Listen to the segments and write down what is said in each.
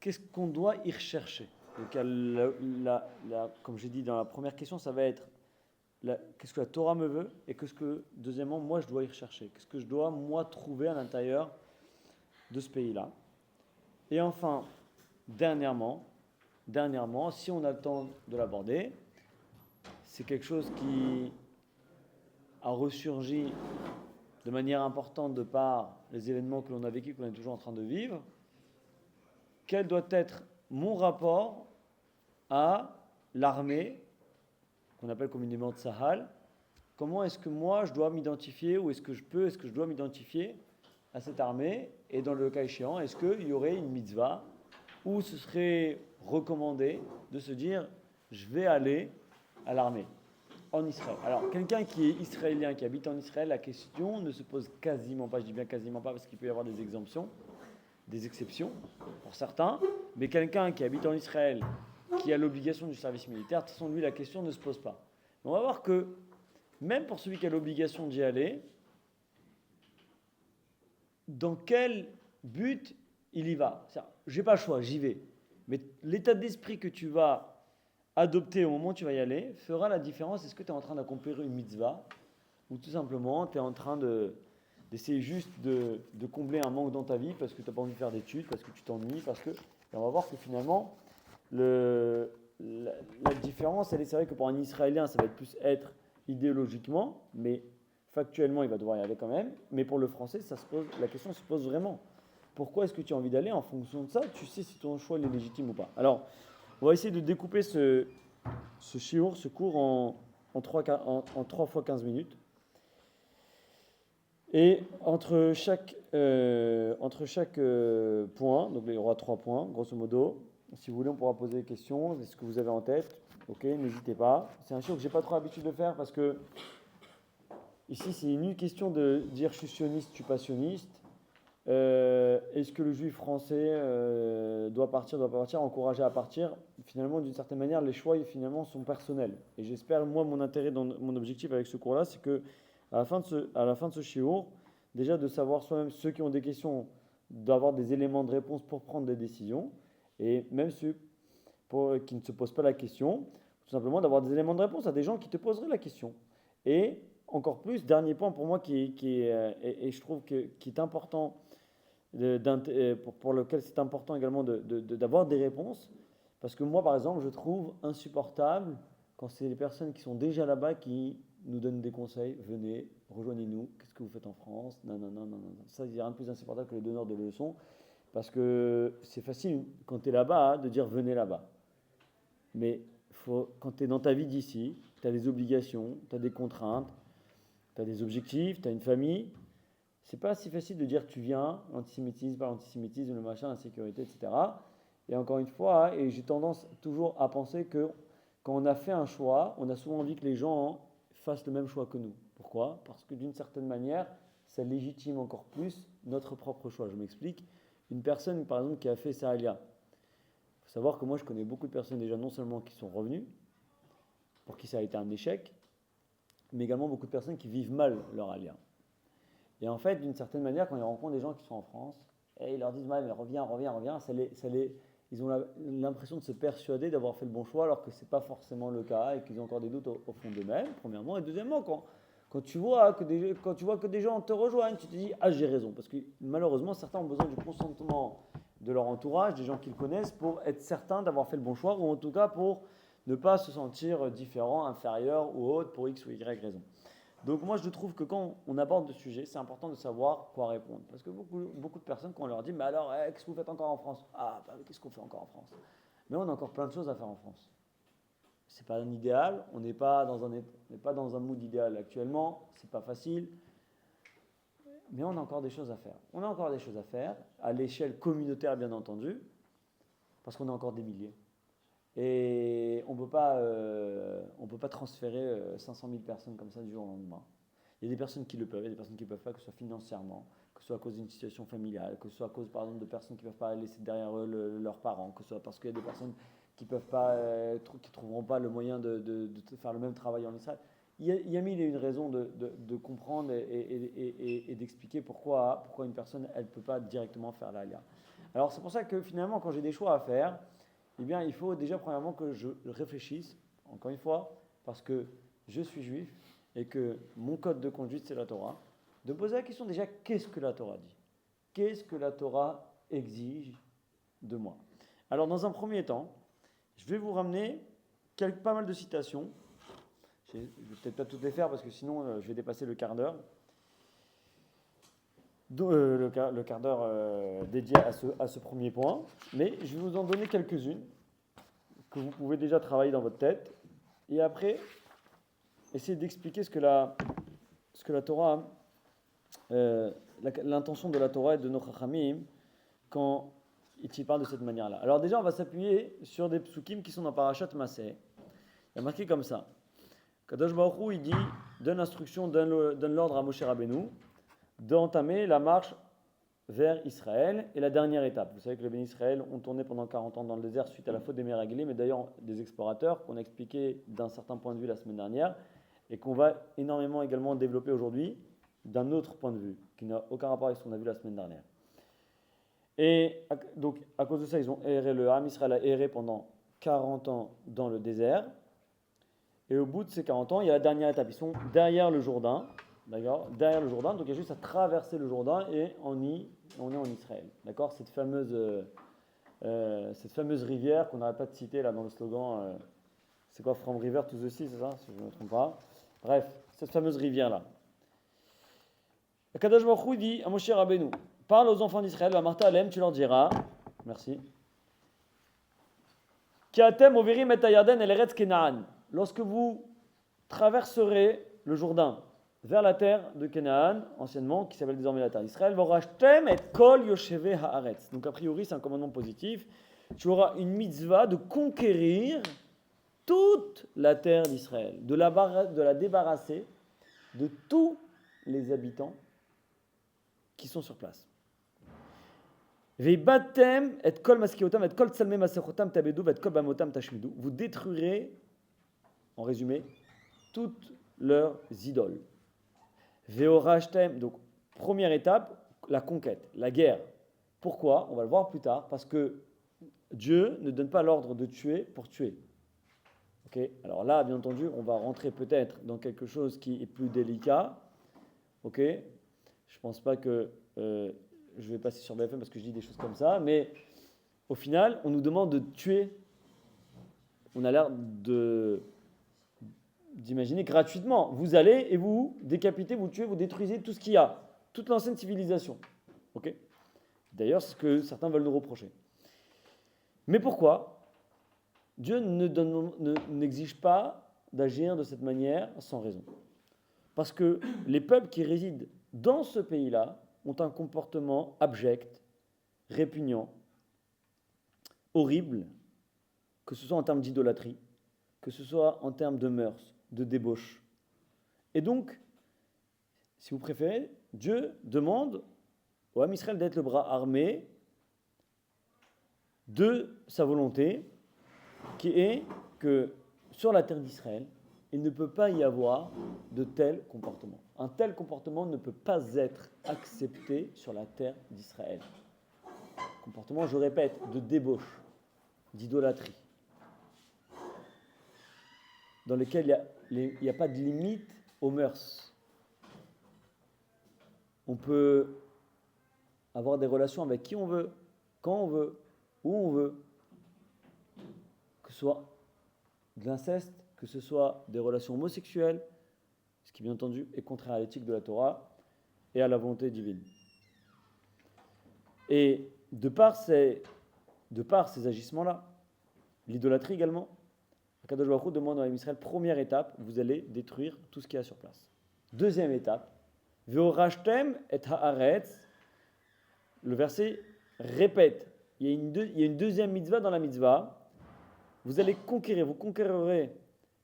qu'est-ce qu'on doit y rechercher? Donc, comme j'ai dit dans la première question, ça va être qu'est-ce que la Torah me veut et qu'est-ce que, deuxièmement, moi je dois y rechercher. Qu'est-ce que je dois, moi, trouver à l'intérieur de ce pays-là. Et enfin, dernièrement, si on a le temps de l'aborder, c'est quelque chose qui a ressurgi de manière importante de par les événements que l'on a vécus, qu'on est toujours en train de vivre. Quel doit être mon rapport à l'armée, qu'on appelle communément Tsahal? Comment est-ce que moi je dois m'identifier, ou est-ce que je dois m'identifier à cette armée? Et dans le cas échéant, est-ce qu'il y aurait une mitzvah où ce serait recommandé de se dire je vais aller à l'armée en Israël? Alors, quelqu'un qui est israélien, qui habite en Israël, la question ne se pose quasiment pas. Je dis bien quasiment pas parce qu'il peut y avoir des exemptions, des exceptions pour certains, mais quelqu'un qui habite en Israël, qui a l'obligation du service militaire, de toute façon, lui, la question ne se pose pas. Mais on va voir que, même pour celui qui a l'obligation d'y aller, dans quel but il y va? Je n'ai pas le choix, j'y vais. Mais l'état d'esprit que tu vas adopter au moment où tu vas y aller fera la différence. Est-ce que tu es en train d'accomplir une mitzvah ou tout simplement tu es en train d'essayer juste de combler un manque dans ta vie parce que tu n'as pas envie de faire d'études, parce que tu t'ennuies, parce que... Et on va voir que finalement, la différence, c'est vrai que pour un Israélien, ça va plus être idéologiquement, mais factuellement, il va devoir y aller quand même. Mais pour le français, la question se pose vraiment. Pourquoi est-ce que tu as envie d'aller? En fonction de ça, tu sais si ton choix est légitime ou pas. Alors, on va essayer de découper ce cours en 3 fois 15 minutes. Et entre chaque point, donc il y aura 3 points, grosso modo. Si vous voulez, on pourra poser des questions. Est-ce que vous avez en tête? Ok, n'hésitez pas. C'est un shiur que j'ai pas trop l'habitude de faire parce que ici, c'est une question de dire je suis sioniste, je suis pas sioniste. Est-ce que le juif français doit partir, encourager à partir? Finalement, d'une certaine manière, les choix finalement sont personnels. Et j'espère, moi, mon intérêt, mon objectif avec ce cours-là, c'est que à la fin de ce shiur, déjà de savoir soi-même ceux qui ont des questions, d'avoir des éléments de réponse pour prendre des décisions, et même ceux qui ne se posent pas la question, tout simplement d'avoir des éléments de réponse à des gens qui te poseraient la question. Et encore plus, dernier point pour moi et je trouve qui est important, pour lequel c'est important également d'avoir des réponses, parce que moi par exemple je trouve insupportable quand c'est les personnes qui sont déjà là-bas qui nous donnent des conseils: venez, rejoignez-nous, qu'est-ce que vous faites en France? Non, non, non, non, non. Ça, il n'y a rien de plus insupportable que les donneurs de leçons, parce que c'est facile quand tu es là-bas de dire venez là-bas. Mais quand tu es dans ta vie d'ici, tu as des obligations, tu as des contraintes, tu as des objectifs, tu as une famille. C'est pas si facile de dire tu viens, l'antisémitisme, pas l'antisémitisme, le machin, l'insécurité, etc. Et encore une fois, et j'ai tendance toujours à penser que quand on a fait un choix, on a souvent envie que les gens fassent le même choix que nous. Pourquoi? Parce que d'une certaine manière, ça légitime encore plus notre propre choix. Je m'explique. Une personne, par exemple, qui a fait sa alia. Il faut savoir que moi, je connais beaucoup de personnes déjà, non seulement qui sont revenues, pour qui ça a été un échec, mais également beaucoup de personnes qui vivent mal leur alia. Et en fait, d'une certaine manière, quand ils rencontrent des gens qui sont en France, et ils leur disent ouais, mais reviens, ils ont l'impression de se persuader d'avoir fait le bon choix, alors que ce n'est pas forcément le cas, et qu'ils ont encore des doutes au fond d'eux-mêmes, premièrement. Et deuxièmement, quand tu vois que des gens te rejoignent, tu te dis ah, j'ai raison. Parce que malheureusement, certains ont besoin du consentement de leur entourage, des gens qu'ils connaissent, pour être certains d'avoir fait le bon choix, ou en tout cas pour ne pas se sentir différent, inférieur ou autre, pour X ou Y raison. Donc moi je trouve que quand on aborde le sujet, c'est important de savoir quoi répondre. Parce que beaucoup de personnes, quand on leur dit mais alors, qu'est-ce que vous faites encore en France? Ah, bah, qu'est-ce qu'on fait encore en France? Mais on a encore plein de choses à faire en France. C'est pas un idéal, on n'est pas dans un mood idéal actuellement, c'est pas facile, mais on a encore des choses à faire. On a encore des choses à faire, à l'échelle communautaire bien entendu, parce qu'on a encore des milliers. Et on ne peut pas transférer 500 000 personnes comme ça du jour au lendemain. Il y a des personnes qui le peuvent, il y a des personnes qui ne peuvent pas, que ce soit financièrement, que ce soit à cause d'une situation familiale, que ce soit à cause par exemple de personnes qui ne peuvent pas laisser derrière eux leurs parents, que ce soit parce qu'il y a des personnes qui peuvent pas, qui ne trouveront pas le moyen de faire le même travail en Israël. Il y a mille et une raisons de comprendre et d'expliquer pourquoi une personne elle ne peut pas directement faire l'Alia. Alors c'est pour ça que finalement, quand j'ai des choix à faire, eh bien, il faut déjà premièrement que je réfléchisse, encore une fois, parce que je suis juif et que mon code de conduite, c'est la Torah, de poser la question déjà, qu'est-ce que la Torah dit? Qu'est-ce que la Torah exige de moi? Alors dans un premier temps, je vais vous ramener pas mal de citations. Je ne vais peut-être pas toutes les faire parce que sinon je vais dépasser le quart d'heure. Le quart d'heure dédié à ce premier point. Mais je vais vous en donner quelques-unes que vous pouvez déjà travailler dans votre tête. Et après, essayer d'expliquer ce que la Torah, l'intention de la Torah et de nos Chachamim quand il parle de cette manière-là. Alors déjà, on va s'appuyer sur des psukim qui sont dans Parashat Maseh. Il y a marqué comme ça. Kadosh Baruch Hu, il dit, donne l'instruction, donne l'ordre à Moshe Rabbeinu d'entamer la marche vers Israël et la dernière étape. Vous savez que les bénis Israël ont tourné pendant 40 ans dans le désert suite à la faute des Méraglés, mais d'ailleurs des explorateurs qu'on a expliqué d'un certain point de vue la semaine dernière et qu'on va énormément également développer aujourd'hui d'un autre point de vue qui n'a aucun rapport avec ce qu'on a vu la semaine dernière. Et donc à cause de ça, ils ont erré, le Ham Israël a erré pendant 40 ans dans le désert. Et au bout de ces 40 ans, il y a la dernière étape. Ils sont derrière le Jourdain, d'accord, derrière le Jourdain. Donc il y a juste à traverser le Jourdain et on est en Israël, d'accord. Cette fameuse rivière qu'on n'arrête pas de citer là dans le slogan. C'est quoi, From River to the Sea, c'est ça, si je ne me trompe pas. Bref, cette fameuse rivière là. Kadosh Baruch Hu dit à Moshe Rabbeinu, parle aux enfants d'Israël, à Martha Alem, tu leur diras, merci. Kiatem overim et Yarden el Eretz Kenaan. Lorsque vous traverserez le Jourdain vers la terre de Canaan, anciennement, qui s'appelle désormais la terre d'Israël, vorachtem et kol yosheve haaretz. Donc a priori, c'est un commandement positif. Tu auras une mitzvah de conquérir toute la terre d'Israël, de la débarrasser de tous les habitants qui sont sur place. Veibatem et kol maskiotam et kol tsalme masechotam tabedu et kol bamotam tashmidu. Vous détruirez, en résumé, toutes leurs idoles. Veorashtem, donc première étape, la conquête, la guerre. Pourquoi? On va le voir plus tard, parce que Dieu ne donne pas l'ordre de tuer pour tuer. Okay? Alors là, bien entendu, on va rentrer peut-être dans quelque chose qui est plus délicat. Okay? Je ne pense pas que je vais passer sur BFM parce que je dis des choses comme ça, mais au final, on nous demande de tuer. On a l'air d'imaginer gratuitement. Vous allez et vous décapitez, vous tuez, vous détruisez tout ce qu'il y a, toute l'ancienne civilisation. Okay? D'ailleurs, c'est ce que certains veulent nous reprocher. Mais pourquoi Dieu n'exige pas d'agir de cette manière sans raison? Parce que les peuples qui résident dans ce pays-là ont un comportement abject, répugnant, horrible, que ce soit en termes d'idolâtrie, que ce soit en termes de mœurs, de débauche. Et donc, si vous préférez, Dieu demande au Ham Israël d'être le bras armé de sa volonté, qui est que sur la terre d'Israël, il ne peut pas y avoir de tel comportement. Un tel comportement ne peut pas être accepté sur la terre d'Israël. Comportement, je répète, de débauche, d'idolâtrie, dans lequel il n'y a pas de limite aux mœurs. On peut avoir des relations avec qui on veut, quand on veut, où on veut, que ce soit de l'inceste, que ce soit des relations homosexuelles, ce qui bien entendu est contraire à l'éthique de la Torah et à la volonté divine. Et de par ces agissements-là, l'idolâtrie également, Kadosh Baruch Hu demande à Israël, première étape, vous allez détruire tout ce qu'il y a sur place. Deuxième étape, Veorashtem et haaretz, le verset répète, il y a une deuxième mitzvah dans la mitzvah, vous allez conquérir, vous conquérirez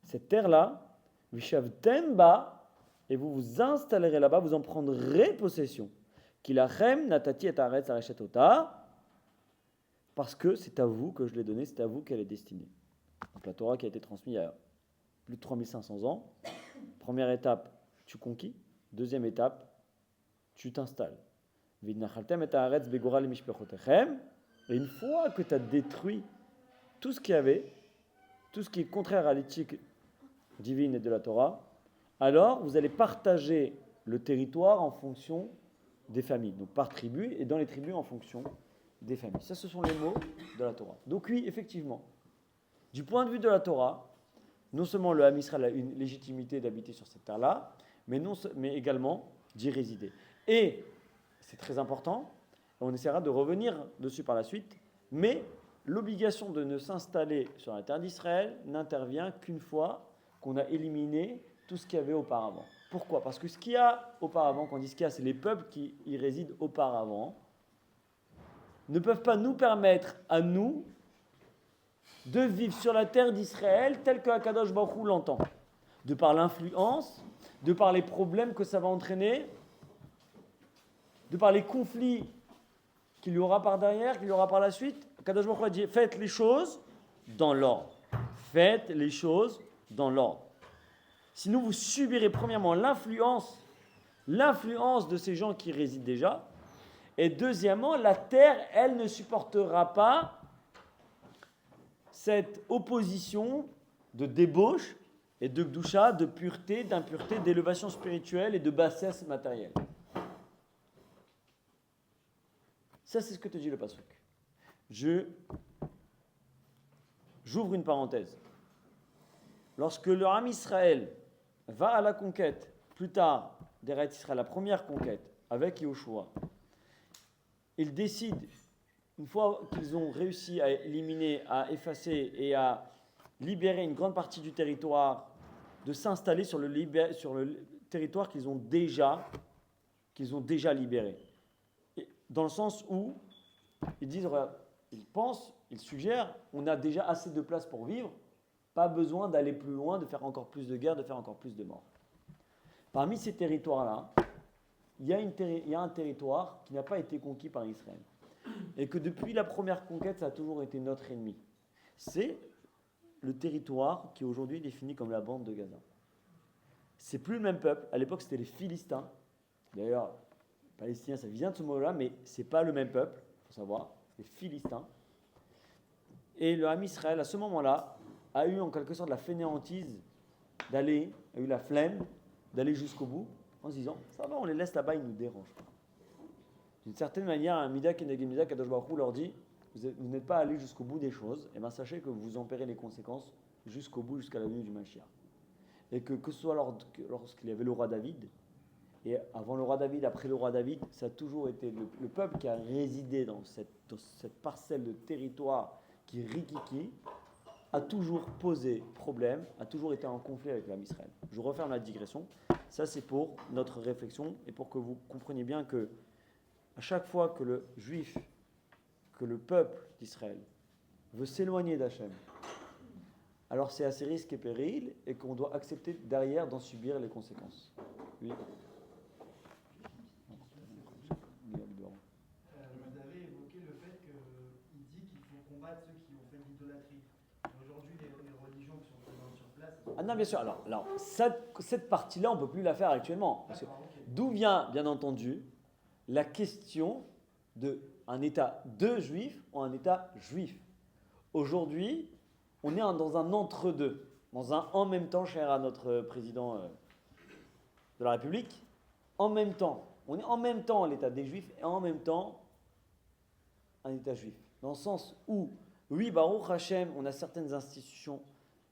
cette terre-là, Vishavtem ba, et vous vous installerez là-bas, vous en prendrez possession. Kilachem natati et haaretz arechet ota, parce que c'est à vous que je l'ai donnée, c'est à vous qu'elle est destinée. Donc la Torah qui a été transmise il y a plus de 3500 ans. Première étape, tu conquis. Deuxième étape, tu t'installes. Vidnachaltem et haaretz begora lemishpechotechem. Et une fois que tu as détruit tout ce qu'il y avait, tout ce qui est contraire à l'éthique divine et de la Torah, alors vous allez partager le territoire en fonction des familles, donc par tribu, et dans les tribus en fonction des familles. Ça, ce sont les mots de la Torah. Donc oui, effectivement, du point de vue de la Torah, non seulement le Ham Israël a une légitimité d'habiter sur cette terre-là, mais également d'y résider. Et, c'est très important, on essaiera de revenir dessus par la suite, mais l'obligation de ne s'installer sur la terre d'Israël n'intervient qu'une fois qu'on a éliminé tout ce qu'il y avait auparavant. Pourquoi ? Parce que ce qu'il y a auparavant, quand on dit ce qu'il y a, c'est les peuples qui y résident auparavant, ne peuvent pas nous permettre à nous de vivre sur la terre d'Israël telle que Akadosh Baruch Hu l'entend. De par l'influence, de par les problèmes que ça va entraîner, de par les conflits qu'il y aura par derrière, qu'il y aura par la suite. Akadosh Baruch Hu a dit, faites les choses dans l'ordre. Faites les choses dans l'ordre. Sinon, vous subirez premièrement l'influence de ces gens qui résident déjà. Et deuxièmement, la terre, elle ne supportera pas cette opposition de débauche et de gdoucha, de pureté, d'impureté, d'élévation spirituelle et de bassesse matérielle. Ça, c'est ce que te dit le pasuk. J'ouvre une parenthèse. Lorsque le Ham Israël va à la conquête, plus tard, d'Eretz Israël, la première conquête, avec Yehoshua, ils décident, une fois qu'ils ont réussi à éliminer, à effacer et à libérer une grande partie du territoire, de s'installer sur le territoire qu'ils ont déjà libéré. Et dans le sens où ils disent, ils pensent, ils suggèrent, on a déjà assez de place pour vivre, pas besoin d'aller plus loin, de faire encore plus de guerres, de faire encore plus de morts. Parmi ces territoires-là, il y a un territoire qui n'a pas été conquis par Israël. Et que depuis la première conquête, ça a toujours été notre ennemi. C'est le territoire qui aujourd'hui est défini comme la bande de Gaza. C'est plus le même peuple. À l'époque, c'était les Philistins. D'ailleurs, les Palestiniens, ça vient de ce mot-là, mais c'est pas le même peuple, il faut savoir. C'est les Philistins. Et le Ham Israël, à ce moment-là, a eu en quelque sorte la fainéantise a eu la flemme d'aller jusqu'au bout, en se disant, ça va, on les laisse là-bas, ils nous dérangent pas. D'une certaine manière, un Mida Keneged Mida, Kadosh Baruch Hu leur dit, vous n'êtes pas allé jusqu'au bout des choses, et bien sachez que vous en paierez les conséquences jusqu'au bout, jusqu'à la venue du Mashiach. Et que ce soit lorsqu'il y avait le roi David, et avant le roi David, après le roi David, ça a toujours été le peuple qui a résidé dans cette parcelle de territoire qui rikiki, a toujours posé problème, a toujours été en conflit avec l'Am Israël. Je referme la digression. Ça, c'est pour notre réflexion et pour que vous compreniez bien que à chaque fois que le juif, que le peuple d'Israël veut s'éloigner d'Hachem, alors c'est à ses risques et périls et qu'on doit accepter derrière d'en subir les conséquences. Oui. Vous avez évoqué le fait qu'il dit qu'il faut combattre ceux qui ont fait de l'idolâtrie. Aujourd'hui, les religions qui sont présentes sur place... Ah non, bien sûr. Alors cette partie-là, on ne peut plus la faire actuellement. Parce que d'où vient, bien entendu, la question d'un État de juifs ou un État juif. Aujourd'hui, on est dans un entre-deux, dans un en même temps, cher à notre président de la République, en même temps. On est en même temps l'État des juifs et en même temps un État juif. Dans le sens où, oui, Baruch Hashem, on a certaines institutions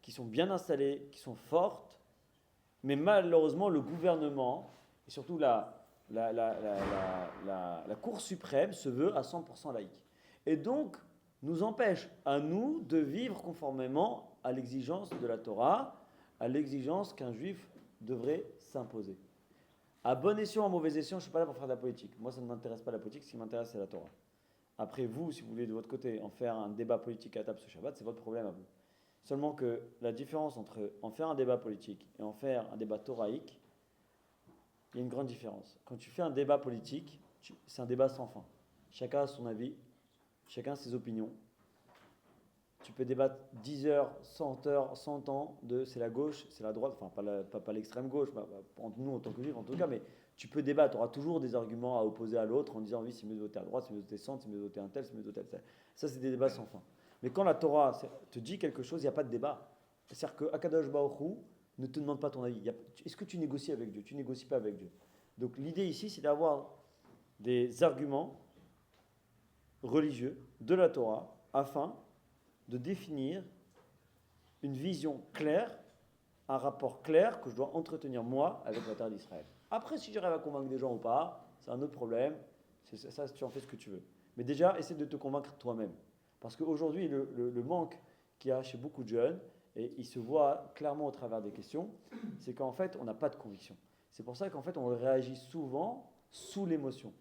qui sont bien installées, qui sont fortes, mais malheureusement, le gouvernement, et surtout la Cour suprême, se veut à 100% laïque. Et donc, nous empêche à nous de vivre conformément à l'exigence de la Torah, à l'exigence qu'un juif devrait s'imposer. À bon escient, à mauvais escient, je ne suis pas là pour faire de la politique. Moi, ça ne m'intéresse pas la politique, ce qui m'intéresse, c'est la Torah. Après, vous, si vous voulez de votre côté en faire un débat politique à table ce Shabbat, c'est votre problème à vous. Seulement que la différence entre en faire un débat politique et en faire un débat toraïque, il y a une grande différence. Quand tu fais un débat politique, c'est un débat sans fin. Chacun a son avis, chacun a ses opinions. Tu peux débattre 10 heures, 100 heures, 100 ans de c'est la gauche, c'est la droite, enfin pas l'extrême gauche, entre nous en tant que juifs en tout cas, mais tu peux débattre, tu auras toujours des arguments à opposer à l'autre en disant oui, c'est mieux de voter à droite, c'est mieux de voter centre, c'est mieux de voter un tel, c'est mieux de voter un tel. Ça, c'est des débats sans fin. Mais quand la Torah te dit quelque chose, il n'y a pas de débat. C'est-à-dire que Akadosh Baruch Hu ne te demande pas ton avis. Est-ce que tu négocies avec Dieu? Tu ne négocies pas avec Dieu. Donc l'idée ici, c'est d'avoir des arguments religieux de la Torah afin de définir une vision claire, un rapport clair que je dois entretenir moi avec la terre d'Israël. Après, si j'arrive à convaincre des gens ou pas, c'est un autre problème. Ça, tu en fais ce que tu veux. Mais déjà, essaie de te convaincre toi-même. Parce qu'aujourd'hui, le manque qu'il y a chez beaucoup de jeunes, et il se voit clairement au travers des questions, c'est qu'en fait, on n'a pas de conviction. C'est pour ça qu'en fait, on réagit souvent sous l'émotion.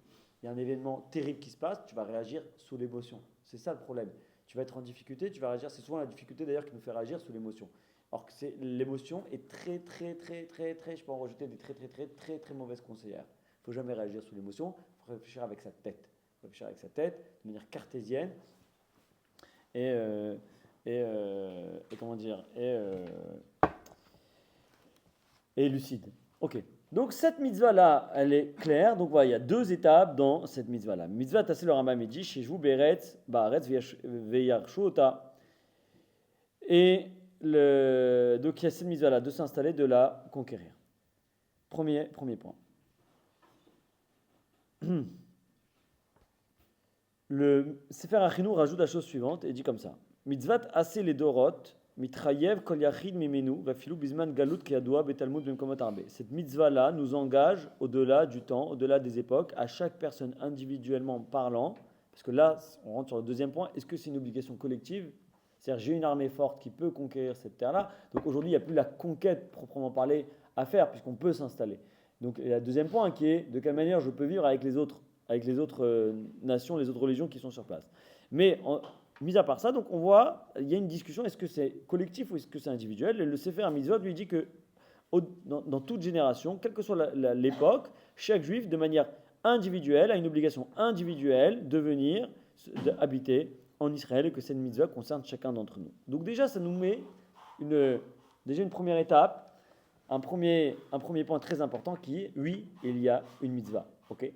Il y a un événement terrible qui se passe, tu vas réagir sous l'émotion. C'est ça le problème. Tu vas être en difficulté, tu vas réagir. C'est souvent la difficulté d'ailleurs qui nous fait réagir sous l'émotion. Alors que l'émotion est très, je peux en rejeter des très mauvaises conseillères. Il ne faut jamais réagir sous l'émotion, il faut réfléchir avec sa tête. Il faut réfléchir avec sa tête de manière cartésienne et comment dire, et lucide. Ok. Donc cette mitzvah-là, elle est claire. Donc voilà, il y a deux étapes dans cette mitzvah-là. Mitzvah tasser le Rambam dit, shejvu beretz baaretz veyarshu ota. Et donc il y a cette mitzvah-là de s'installer, de la conquérir. Premier point. Le Sefer Achinu rajoute la chose suivante et dit comme ça. Mitzvat assez les dorot, mitrayev kol yachid mimenu, vafilu bizman galut kiadoua betalmud bimkomot arbe. Cette mitzvah-là nous engage au-delà du temps, au-delà des époques, à chaque personne individuellement parlant, parce que là, on rentre sur le deuxième point, est-ce que c'est une obligation collective? C'est-à-dire, j'ai une armée forte qui peut conquérir cette terre-là, donc aujourd'hui, il n'y a plus la conquête proprement parlée à faire, puisqu'on peut s'installer. Donc, il y a le deuxième point qui est, de quelle manière je peux vivre avec les autres nations, les autres religions qui sont sur place. Mais, mis à part ça, donc on voit, il y a une discussion, est-ce que c'est collectif ou est-ce que c'est individuel? Et le Sefer Mitzvot lui dit que dans toute génération, quelle que soit l'époque, chaque juif, de manière individuelle, a une obligation individuelle de venir habiter en Israël et que cette mitzvah concerne chacun d'entre nous. Donc déjà, ça nous met une première étape, un premier point très important qui est, oui, il y a une mitzvah. Okay.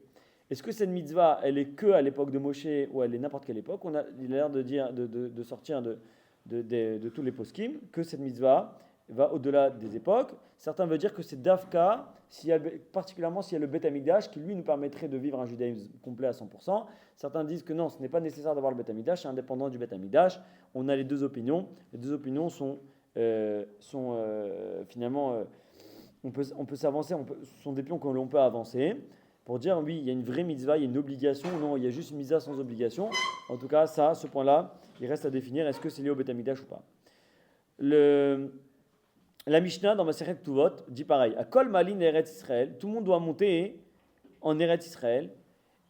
Est-ce que cette mitzvah, elle est que à l'époque de Moshe ou elle est n'importe quelle époque? Il a l'air de dire, de sortir de tous les poskim, que cette mitzvah va au-delà des époques. Certains veulent dire que c'est Dafka, particulièrement s'il y a le Bet Amikdash, qui lui nous permettrait de vivre un judaïsme complet à 100%. Certains disent que non, ce n'est pas nécessaire d'avoir le Bet Amikdash, c'est indépendant du Bet Amikdash. On a les deux opinions. Les deux opinions sont finalement, on peut s'avancer, ce sont des pions que l'on peut avancer. Pour dire oui, il y a une vraie mitzvah, il y a une obligation, non, il y a juste une mitzvah sans obligation. En tout cas, ce point-là, il reste à définir, est-ce que c'est lié au Bet Amikdash ou pas. La Mishnah dans Masechet Tuvot dit pareil, à Kol Malin Eretz Israël, tout le monde doit monter en Eretz Israël,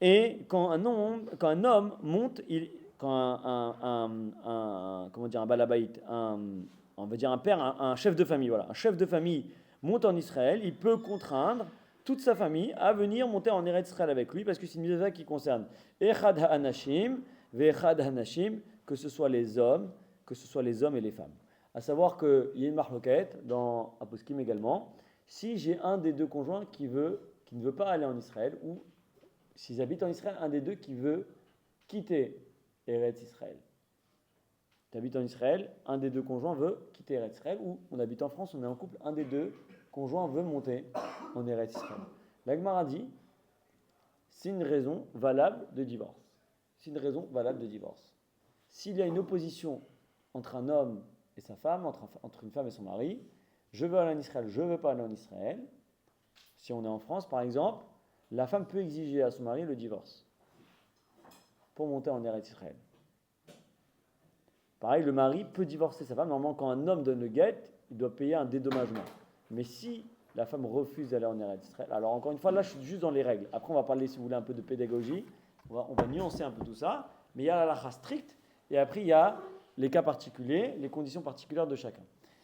et quand un homme monte, un balabait, on va dire un père, un chef de famille, voilà, un chef de famille monte en Israël, il peut contraindre toute sa famille à venir monter en Eretz Israël avec lui, parce que c'est une mitzvah qui concerne Echad ha'anashim, ve'echad ha'anashim, que ce soit les hommes et les femmes. À savoir qu'il y a une marloquette dans Aposkim également. Si j'ai un des deux conjoints qui ne veut pas aller en Israël, ou s'ils habitent en Israël, un des deux qui veut quitter Eretz Israël. Tu habites en Israël, un des deux conjoints veut quitter Eretz Israël, ou on habite en France, on est en couple, un des deux conjoint veut monter en Eretz Israël. La Gemara dit, c'est une raison valable de divorce. C'est une raison valable de divorce. S'il y a une opposition entre un homme et sa femme, entre une femme et son mari, je veux aller en Israël, je ne veux pas aller en Israël. Si on est en France, par exemple, la femme peut exiger à son mari le divorce pour monter en Eretz Israël. Pareil, le mari peut divorcer sa femme. Normalement, quand un homme donne le guet, il doit payer un dédommagement. Mais si la femme refuse d'aller en Eretz Israël, alors encore une fois, là je suis juste dans les règles. Après on va parler, si vous voulez, un peu de pédagogie, on va nuancer un peu tout ça, mais il y a la halakha stricte, et après il y a les cas particuliers, les conditions particulières de chacun.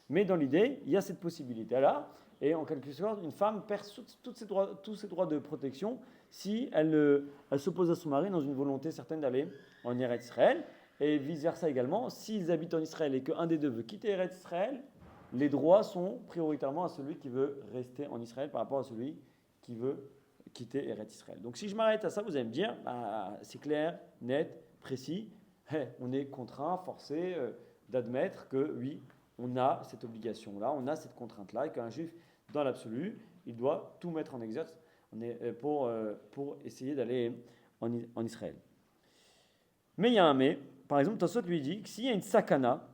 Mais dans l'idée, il y a cette possibilité-là, et en quelque sorte, une femme perd tous ses droits de protection si elle s'oppose à son mari dans une volonté certaine d'aller en Eretz Israël, et vice-versa également, s'ils habitent en Israël et qu'un des deux veut quitter Eretz Israël, les droits sont prioritairement à celui qui veut rester en Israël par rapport à celui qui veut quitter Eretz Israël. Donc si je m'arrête à ça, vous allez me dire, c'est clair, net, précis, on est contraint, forcé d'admettre que oui, on a cette obligation-là, on a cette contrainte-là, et qu'un juif, dans l'absolu, il doit tout mettre en exercice pour essayer d'aller en Israël. Mais il y a un mais. Par exemple, Tosot lui dit que s'il y a une sakana,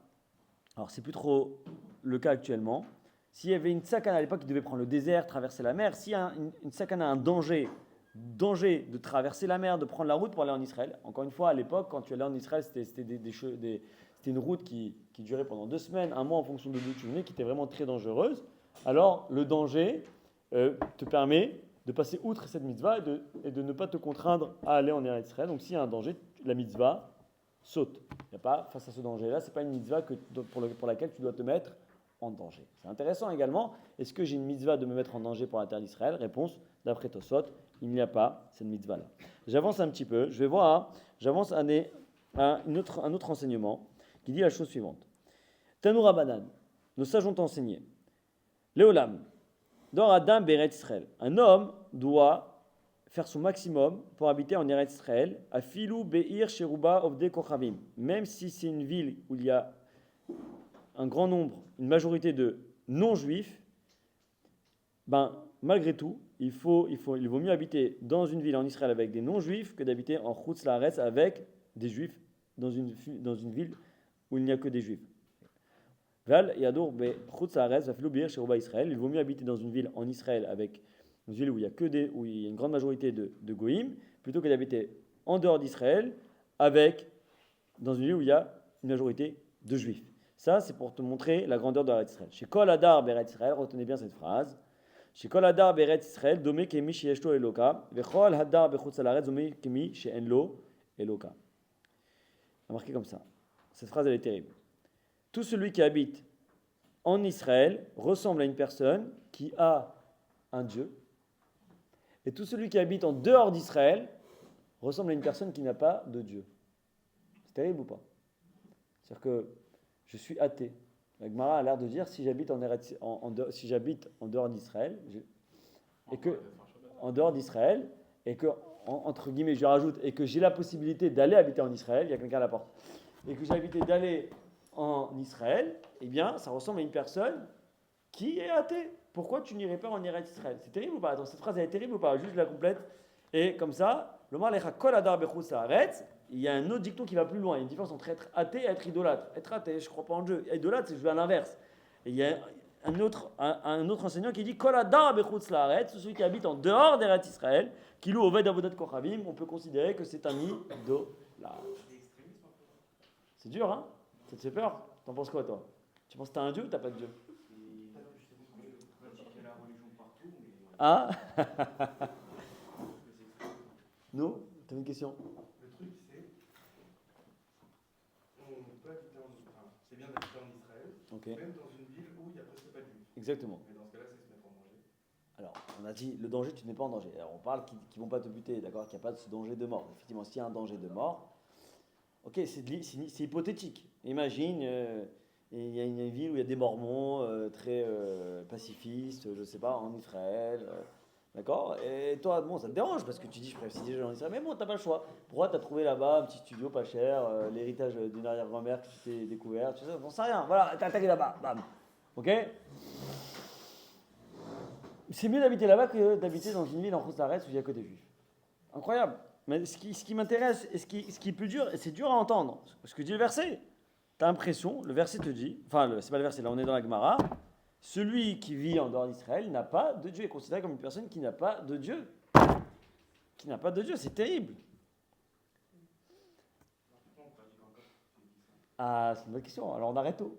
alors c'est plus trop le cas actuellement, s'il y avait une sakana à l'époque, il devait prendre le désert, traverser la mer, s'il y a une sakana, un danger de traverser la mer, de prendre la route pour aller en Israël. Encore une fois, à l'époque, quand tu allais en Israël, c'était une route qui durait pendant 2 semaines, un mois en fonction de d'où tu venais, qui était vraiment très dangereuse. Alors, le danger te permet de passer outre cette mitzvah et de ne pas te contraindre à aller en Israël. Donc, s'il y a un danger, la mitzvah saute. Il n'y a pas, face à ce danger-là, ce n'est pas une mitzvah pour laquelle tu dois te mettre en danger. C'est intéressant également. Est-ce que j'ai une mitzvah de me mettre en danger pour la terre d'Israël ? Réponse, d'après Tosot, il n'y a pas cette mitzvah-là. J'avance un petit peu. Je vais voir, j'avance à un autre enseignement qui dit la chose suivante. Tanou Rabbanan, nos sages ont enseigné. Léolam, dans Adam Beret Israël, un homme doit faire son maximum pour habiter en Eretz Israël, à Filou Be'ir Sheruba Ovde Kochavim, même si c'est une ville où il y a un grand nombre, une majorité de non-juifs, malgré tout, il vaut mieux habiter dans une ville en Israël avec des non-juifs que d'habiter en Chutz Laaretz avec des juifs dans une ville où il n'y a que des juifs. Val Yadour be Chutz Laaretz va Filou Be'ir Sheruba Israël. Il vaut mieux habiter dans une ville en Israël avec une ville où il y a une grande majorité de goïm, plutôt que d'habiter en dehors d'Israël dans une ville où il y a une majorité de juifs. Ça, c'est pour te montrer la grandeur de Eretz Israël. Chez Kol Hadar Beret Israël, retenez bien cette phrase. Chez Kol Hadar Beret Israël, Domé Kemi Sheyeshlo Eloka, Vechol Hadar Bechutz Laaretz, Domé Kemi She'enlo Eloka. On a marqué comme ça. Cette phrase, elle est terrible. Tout celui qui habite en Israël ressemble à une personne qui a un Dieu. Et tout celui qui habite en dehors d'Israël ressemble à une personne qui n'a pas de Dieu. C'est terrible ou pas ? C'est-à-dire que je suis athée. La Gemara a l'air de dire si j'habite en dehors d'Israël, et que entre guillemets je rajoute et que j'ai la possibilité d'aller habiter en Israël, il y a quelqu'un à la porte, et que j'ai habité d'aller en Israël, eh bien ça ressemble à une personne qui est athée. Pourquoi tu n'irais pas en Eretz Israël ? C'est terrible ou pas ? Attends, cette phrase elle est terrible ou pas ? Juste je la complète. Et comme ça, le Marlecha Kol Hadar Bechutz Laaretz, il y a un autre dicton qui va plus loin. Il y a une différence entre être athée et être idolâtre. Être athée, je ne crois pas en Dieu. Idolâtre, c'est jouer à l'inverse. Et il y a un autre enseignant qui dit Kol Hadar Bechutz Laaretz, celui qui habite en dehors d'Eretz Israël, qui loue Oved Avodat Kochavim, on peut considérer que c'est un idolâtre. C'est dur, hein ? Ça te fait peur ? T'en penses quoi, toi ? Tu penses que t'as un Dieu ou t'as pas de Dieu ? Ah. Non ? T'as une question ? Le truc, c'est c'est bien d'habiter en Israël, même dans une ville où il n'y a presque pas de juifs. Exactement. Mais dans ce cas-là, c'est se mettre en danger. Alors, on a dit, le danger, tu n'es pas en danger. Alors, on parle qu'ils ne vont pas te buter, d'accord ? Qu'il n'y a pas de ce danger de mort. Effectivement, s'il y a un danger de mort, ok, c'est hypothétique. Imagine, il y a une ville où il y a des mormons très pacifistes, je ne sais pas, en Israël, d'accord ? Et toi, bon, ça te dérange parce que tu dis, je préfère déjà en Israël, mais bon, tu n'as pas le choix. Pourquoi tu as trouvé là-bas un petit studio pas cher, l'héritage d'une arrière-grand-mère que tu t'es découvert, tu sais, j'en sais rien, voilà, t'as attaqué là-bas, bam, ok ? C'est mieux d'habiter là-bas que d'habiter dans une ville en Chutz Laaretz où il n'y a que des juifs. Incroyable. Mais ce qui m'intéresse et ce qui est plus dur, et c'est dur à entendre, ce que dit le verset. Tu as l'impression, le verset te dit, c'est pas le verset, là on est dans la Gemara, celui qui vit en dehors d'Israël n'a pas de Dieu, est considéré comme une personne qui n'a pas de Dieu. Qui n'a pas de Dieu, c'est terrible. Ah, c'est une bonne question, alors on arrête tout.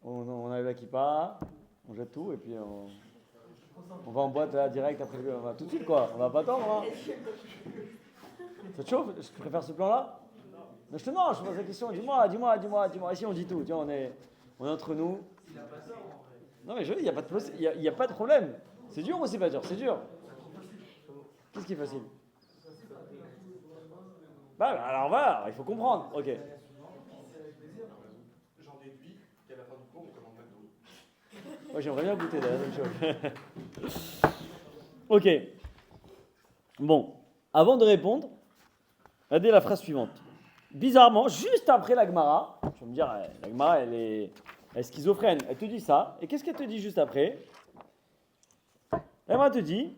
On arrive à Kippa, on jette tout et puis on va en boîte là direct après, on va tout de suite quoi, on va pas attendre. Hein. Ça te chauffe ? Tu préfères ce plan-là ? Non, je pose la question, dis-moi. Ici, on dit tout. Tiens, on est entre nous. Non, mais il n'y a pas de problème. C'est dur ou c'est pas dur ? C'est dur. Qu'est-ce qui est facile ? Alors voilà, il faut comprendre. Ok. J'en déduis qu'à la fin du cours, on commande McDo. Moi, j'aimerais bien goûter la même chose. Ok. Bon, avant de répondre, regardez la phrase suivante. Bizarrement, juste après la Gemara, tu vas me dire, la Gemara, elle est schizophrène. Elle te dit ça. Et qu'est-ce qu'elle te dit juste après? La Gemara te dit,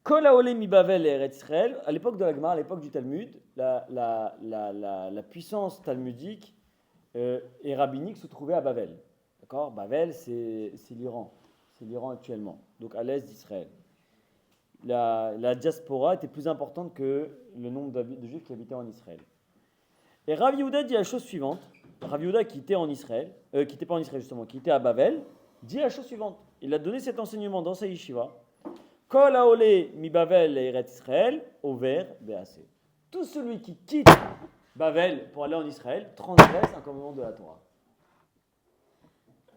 Kol haolé mi Bavel et Eretz Israël. À l'époque de la Gemara, à l'époque du Talmud, la puissance talmudique et rabbinique se trouvait à Bavel. D'accord? Bavel, c'est l'Iran. C'est l'Iran actuellement, donc à l'est d'Israël. La diaspora était plus importante que le nombre de Juifs qui habitaient en Israël. Et Rav Yehuda dit la chose suivante. Rav Yehuda qui était en Israël, qui n'était pas en Israël justement, qui était à Bavel, dit la chose suivante. Il a donné cet enseignement dans sa yeshiva. Kol haolé mi Bavel et Eretz Israël, over be'aseh. Tout celui qui quitte Bavel pour aller en Israël transgresse un commandement de la Torah.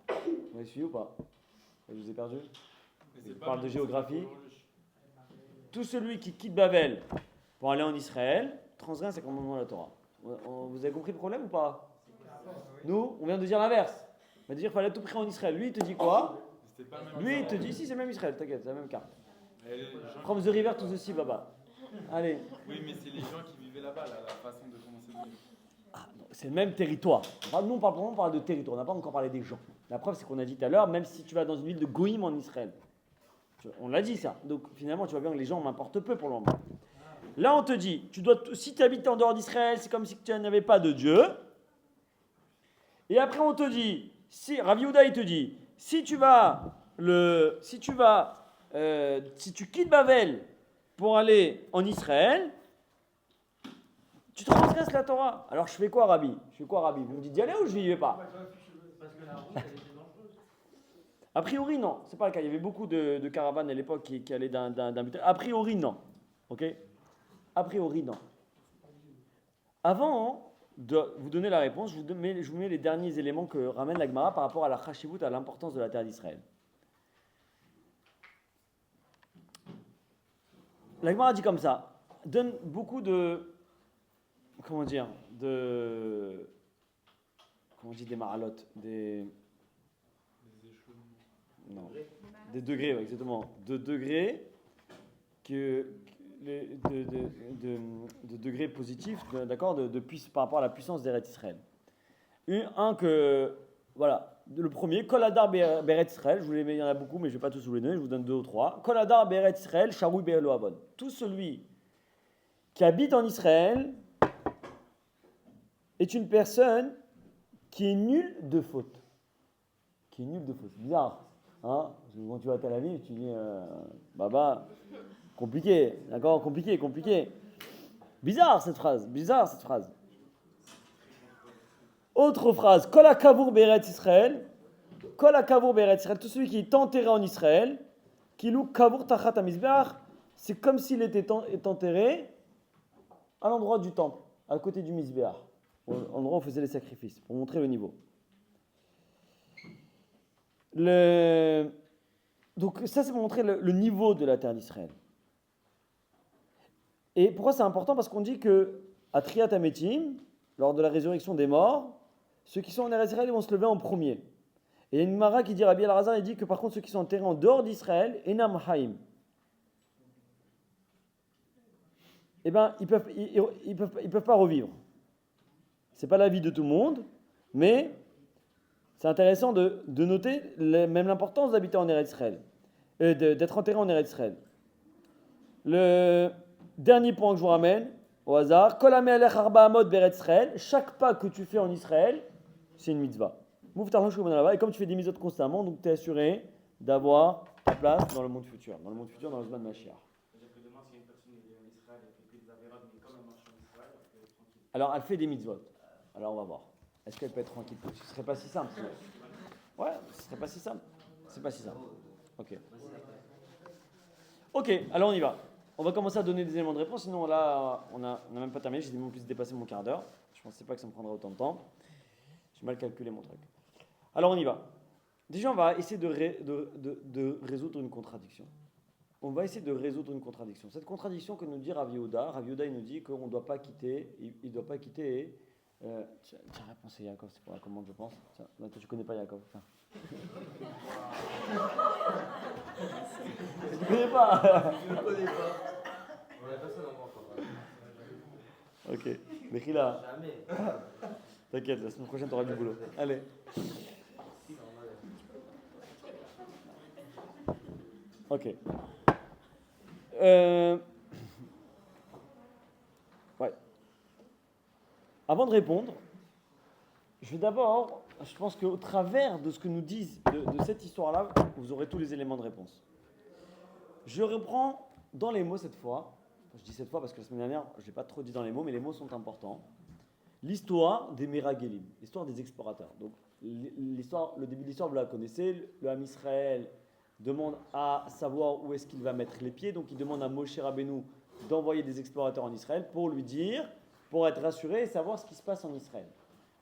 Vous m'avez suivi ou pas? Je vous ai perdu? Je parle de géographie. Tout celui qui quitte Bavel pour aller en Israël transgresse un commandement de la Torah. Vous avez compris le problème ou pas? Nous, on vient de dire l'inverse. On va dire qu'il fallait tout prix en Israël. Lui, il te dit quoi? Lui, il te dit, si, c'est même Israël, t'inquiète, c'est la même carte. From the river to the sea, Baba. Allez. Oui, mais c'est les gens qui vivaient là-bas, la façon de commencer le vivre. C'est le même territoire. Nous, on parle de territoire, on n'a pas encore parlé des gens. La preuve, c'est qu'on a dit tout à l'heure, même si tu vas dans une ville de Goïm en Israël, on l'a dit ça. Donc finalement, tu vois bien que les gens m'importent peu pour le moment. Là, on te dit, si tu habites en dehors d'Israël, c'est comme si tu n'avais pas de Dieu. Et après, on te dit, Rav Yehuda, il te dit, si tu quittes Bavel pour aller en Israël, tu transgresses la Torah. Alors je fais quoi, Rabbi? Vous me dites d'y aller ou je n'y vais pas? Parce que la route, elle était dangereuse. A priori, non. C'est pas le cas. Il y avait beaucoup de caravanes à l'époque qui allaient d'un but. A priori, non. Ok? A priori, non. Avant de vous donner la réponse, je vous mets les derniers éléments que ramène la Gemara par rapport à la Chashivut, à l'importance de la terre d'Israël. La Gemara dit comme ça, donne beaucoup de, comment on dit des maralotes, des degrés, ouais, exactement, de degrés de degrés positifs, d'accord, par rapport à la puissance d'Eretz Israël. Voilà, le premier, Kol Hadar Be'eretz Israël, je vous les mets, il y en a beaucoup, mais je ne vais pas tous vous les donner, je vous donne 2 ou 3. Kol Hadar Be'eretz Israël, Sharoui Be'elo Avon. Tout celui qui habite en Israël est une personne qui est nulle de faute. Bizarre, hein? Quand tu vas à Tel Aviv, tu dis, Baba, compliqué, d'accord, compliqué. Bizarre cette phrase. Autre phrase, Kol HaKavur Be'eretz Israël, tout celui qui est enterré en Israël, Kilou Kavur Tachat HaMizbeach, c'est comme s'il était enterré à l'endroit du temple, à côté du Mizbeach, l'endroit où on faisait les sacrifices, pour montrer le niveau. Donc ça, c'est pour montrer le niveau de la terre d'Israël. Et pourquoi c'est important? Parce qu'on dit que à Triat HaMetim, lors de la résurrection des morts, ceux qui sont en Eretz Israël vont se lever en premier. Et il y a une Mara qui dit, Rabbi Elazar, il dit que par contre ceux qui sont enterrés en dehors d'Israël, Enam Haim, eh bien ils peuvent pas revivre. C'est pas la vie de tout le monde, mais c'est intéressant de noter même l'importance d'habiter en Eretz Israël, d'être enterré en Eretz Israël. Le dernier point que je vous ramène, au hasard, Kol hame'alech arba amot be'eretz Israël, chaque pas que tu fais en Israël, c'est une mitzvah. Et comme tu fais des mitzvot constamment, donc tu es assuré d'avoir ta place dans le monde futur, dans le Zman Mashiach. Alors elle fait des mitzvot. Alors on va voir. Est-ce qu'elle peut être tranquille? Ce serait pas si simple. Ouais, ce serait pas si simple. C'est pas si simple. Ok, alors on y va. On va commencer à donner des éléments de réponse, sinon là, on n'a même pas terminé. J'ai même plus dépassé mon quart d'heure. Je ne pensais pas que ça me prendrait autant de temps. J'ai mal calculé mon truc. Alors on y va. Déjà, on va essayer de résoudre une contradiction. Cette contradiction que nous dit Rav Yehuda, il nous dit qu'on ne doit pas quitter, il doit pas quitter Tu as réponse à Yaakov, c'est pour la commande, je pense. Tiens, non, toi, tu connais pas Yaakov. Tiens. Tu connais pas. Je ne connais pas. On a personne en encore. Ok. Mechila, Jamais. t'inquiète, la semaine prochaine, t'auras du boulot. Allez. Ok. Ouais. Avant de répondre, je vais d'abord, je pense qu'au travers de ce que nous disent de cette histoire-là, vous aurez tous les éléments de réponse. Je reprends dans les mots cette fois. Je dis cette fois parce que la semaine dernière, je ne l'ai pas trop dit dans les mots, mais les mots sont importants. L'histoire des Meragelim, l'histoire des explorateurs. Donc, le début de l'histoire, vous la connaissez. Le Ham Israël demande à savoir où est-ce qu'il va mettre les pieds. Donc, il demande à Moshe Rabbeinu d'envoyer des explorateurs en Israël pour lui dire, pour être rassuré et savoir ce qui se passe en Israël.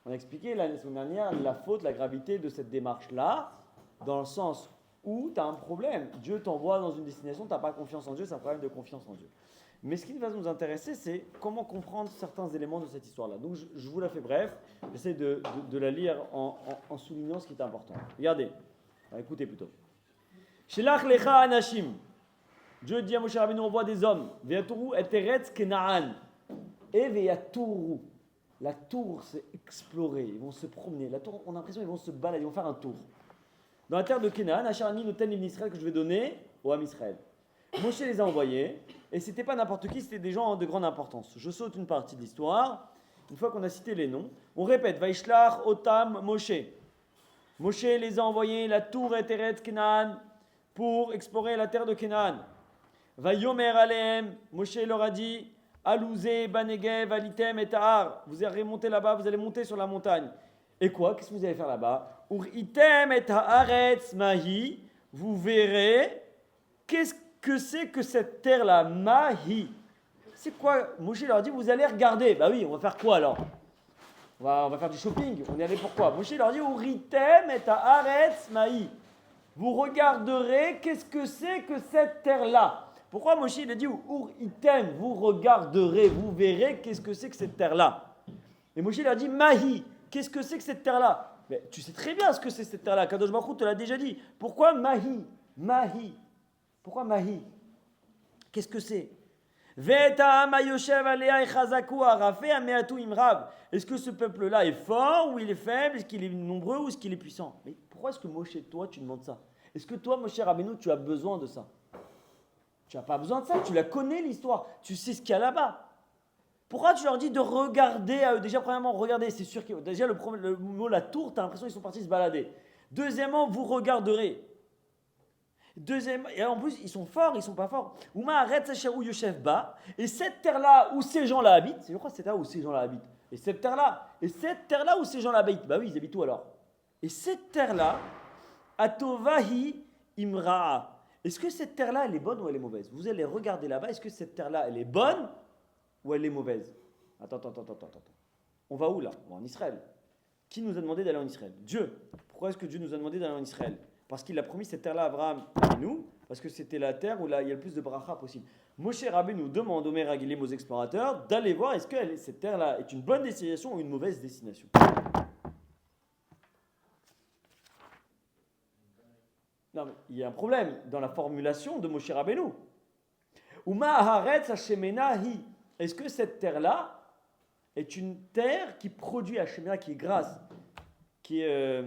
On a expliqué la semaine dernière la faute, la gravité de cette démarche-là, dans le sens où tu as un problème. Dieu t'envoie dans une destination, tu n'as pas confiance en Dieu, c'est un problème de confiance en Dieu. Mais ce qui va nous intéresser, c'est comment comprendre certains éléments de cette histoire-là. Donc je vous la fais bref, j'essaie de la lire en soulignant ce qui est important. Regardez, écoutez plutôt. Shelach lecha anashim. Dieu dit à Moshe Rabbeinu, envoie des hommes. Ve'aturu et eretz Kenaan. Et ve'aturu. La tour, c'est explorer. Ils vont se promener. La tour, on a l'impression qu'ils vont se balader, ils vont faire un tour. Dans la terre de Kenaan, Acharani noten ibn Israël que je vais donner au Ham Israël. Moshe les a envoyés, et c'était pas n'importe qui, c'était des gens de grande importance. Je saute une partie de l'histoire. Une fois qu'on a cité les noms, on répète Vaishlach Otam Moshe. Moshe les a envoyés la tour et Eretz Kenaan pour explorer la terre de Kenaan. Vayomer Aleem, Moshe leur a dit Alouzé, Banegev, Alitem et Tahar. Vous allez monter là-bas, vous allez monter sur la montagne. Et quoi? Qu'est-ce que vous allez faire là-bas? Uritem et Haaretz Mahi. Vous verrez, qu'est-ce que c'est que cette terre-là? Mahi. C'est quoi? Moshe leur dit, vous allez regarder. Bah oui, on va faire quoi alors? On va faire du shopping. On y allait pourquoi? Moshe leur dit, Uritem et Haaretz Mahi. Vous regarderez, qu'est-ce que c'est que cette terre-là? Pourquoi Moshe il a dit Uritem, vous regarderez, vous verrez, qu'est-ce que c'est que cette terre-là? Et Moshe il a dit Mahi, qu'est-ce que c'est que cette terre-là? Mais tu sais très bien ce que c'est cette terre-là. Kadosh Baruch Hu te l'a déjà dit. Pourquoi Mahi? Mahi. Pourquoi Mahi? Qu'est-ce que c'est? Est-ce que ce peuple-là est fort ou il est faible? Est-ce qu'il est nombreux ou est-ce qu'il est puissant? Mais pourquoi est-ce que Moshe, toi, tu demandes ça? Est-ce que toi, Moshe Rabbeinu, tu as besoin de ça? Tu n'as pas besoin de ça, tu la connais l'histoire, tu sais ce qu'il y a là-bas. Pourquoi tu leur dis de regarder à eux? Déjà, premièrement, regardez, c'est sûr que déjà le mot la tour, tu as l'impression qu'ils sont partis se balader. Deuxièmement, vous regarderez. Deuxièmement, et en plus, ils sont forts, ils ne sont pas forts. Et cette terre-là où ces gens-là habitent, c'est quoi cette terre où ces gens-là habitent? Et cette terre-là où ces gens-là habitent, bah oui, ils habitent où alors? Et cette terre-là, Atovahi Imra'a. Est-ce que cette terre-là, elle est bonne ou elle est mauvaise? Vous allez regarder là-bas, est-ce que cette terre-là, elle est bonne ou elle est mauvaise? Attends. On va où là? On va en Israël. Qui nous a demandé d'aller en Israël? Dieu. Pourquoi est-ce que Dieu nous a demandé d'aller en Israël? Parce qu'il a promis cette terre-là à Abraham et nous, parce que c'était la terre où là, il y a le plus de bracha possible. Moshe Rabbeinu nous demande aux Meragelim, aux explorateurs, d'aller voir est-ce que cette terre-là est une bonne destination ou une mauvaise destination. Non, mais il y a un problème dans la formulation de Moshe Rabbeinu. Uma haaretz hashemena hi. Est-ce que cette terre-là est une terre qui produit hashemena, qui est grasse, qui est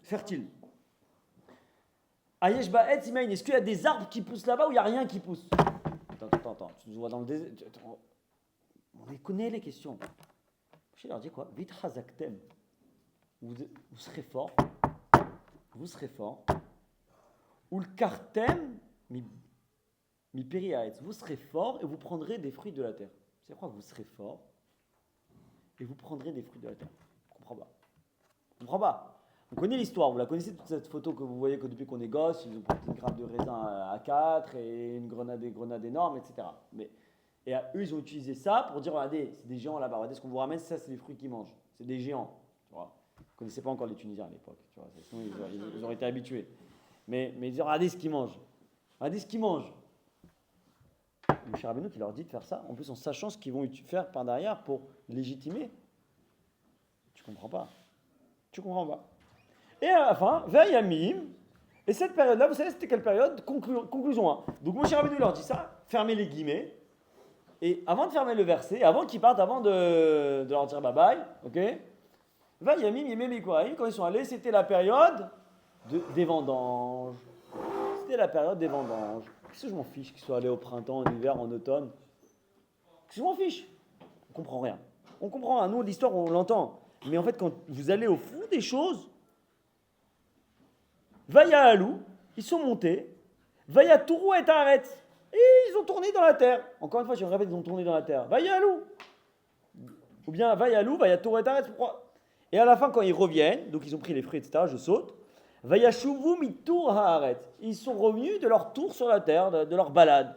fertile? Ayesh ba'etz imayin. Est-ce qu'il y a des arbres qui poussent là-bas ou il n'y a rien qui pousse? Attends. Tu nous vois dans le désert. On les connaît les questions. Moshe leur dit quoi? Vit hazaktem. Vous serez fort. Vous serez fort. Ou le kartem mi periaetz. Vous serez fort et vous prendrez des fruits de la terre. C'est quoi? Vous serez fort et vous prendrez des fruits de la terre. Je ne comprends pas. On connaît l'histoire. Vous la connaissez, toute cette photo que vous voyez que depuis qu'on est gosse, ils ont porté une grappe de raisin à 4 et une grenade énorme, etc. Et eux, ils ont utilisé ça pour dire, regardez, c'est des géants là-bas. Regardez ce qu'on vous ramène, ça, c'est les fruits qu'ils mangent. C'est des géants. Tu vois. Vous ne connaissez pas encore les Tunisiens à l'époque, tu vois, sinon ils auraient été habitués. Mais ils disent, regardez ce qu'ils mangent. Regardez ce qu'ils mangent. Le Moshe Rabbeinu qui leur dit de faire ça, en plus en sachant ce qu'ils vont faire par derrière pour légitimé. Tu comprends pas. Tu comprends pas. Et à la fin, Vayamim, et cette période-là, vous savez, c'était quelle période? Conclusion 1. Donc Moshe Rabbeinu leur dit ça, fermez les guillemets, et avant de fermer le verset, avant qu'ils partent, avant de leur dire bye bye, ok? Vayamim, Yemem et Koraïm, quand ils sont allés, c'était la période des vendanges. C'était la période des vendanges. Qu'est-ce que je m'en fiche qu'ils soient allés au printemps, en hiver, en automne? Qu'est-ce que je m'en fiche? On comprend rien. On comprend rien. Nous, l'histoire, on l'entend. Mais en fait, quand vous allez au fond des choses, Vaya Alou, ils sont montés. Vaya Tourou et Taret. Et ils ont tourné dans la terre. Encore une fois, je me répète, ils ont tourné dans la terre. Vaya Alou. Ou bien Vaya Alou, Vaya Tourou et Taret. Et à la fin, quand ils reviennent, donc ils ont pris les fruits, etc., je saute. Vaya Chouvou Mitour Haaret. Ils sont revenus de leur tour sur la terre, de leur balade.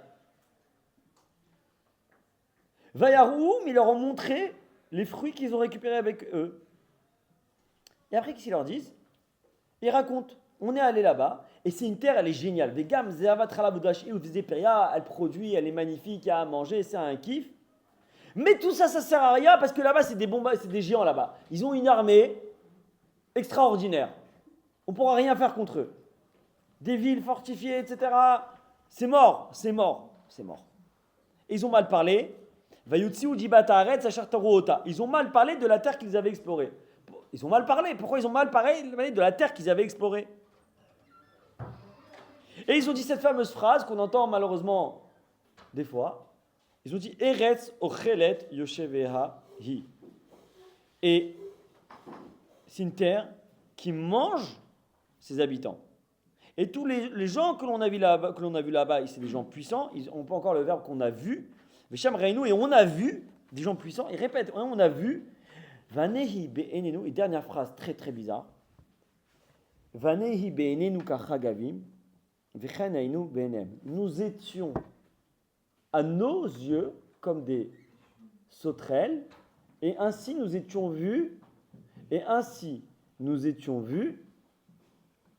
Vaya Roum, ils leur ont montré les fruits qu'ils ont récupérés avec eux. Et après, qu'est-ce qu'ils leur disent? Ils racontent. On est allé là-bas, et c'est une terre, elle est géniale. Vegam, Zeavatrala, Budashi, Peria, elle produit, elle est magnifique, il y a à manger, c'est un kiff. Mais tout ça, ça sert à rien, parce que là-bas, c'est des géants là-bas. Ils ont une armée extraordinaire. On ne pourra rien faire contre eux. Des villes fortifiées, etc. C'est mort, c'est mort, c'est mort. Et ils ont mal parlé. Ils ont mal parlé de la terre qu'ils avaient explorée. Ils ont mal parlé. Pourquoi ils ont mal parlé de la terre qu'ils avaient explorée? Et ils ont dit cette fameuse phrase qu'on entend malheureusement des fois. Ils ont dit Eretz ochelet yosheveha hi. Et c'est une terre qui mange ses habitants. Et tous les gens que l'on a vus là-bas, c'est des gens puissants. Ils n'ont pas encore le verbe qu'on a vu. Vesham Reinu, et on a vu des gens puissants. Ils répètent, on a vu. Vanehi be'enenu, et dernière phrase très très bizarre. Vanehi be'enenu kachagavim. Nous étions à nos yeux comme des sauterelles, et ainsi nous étions vus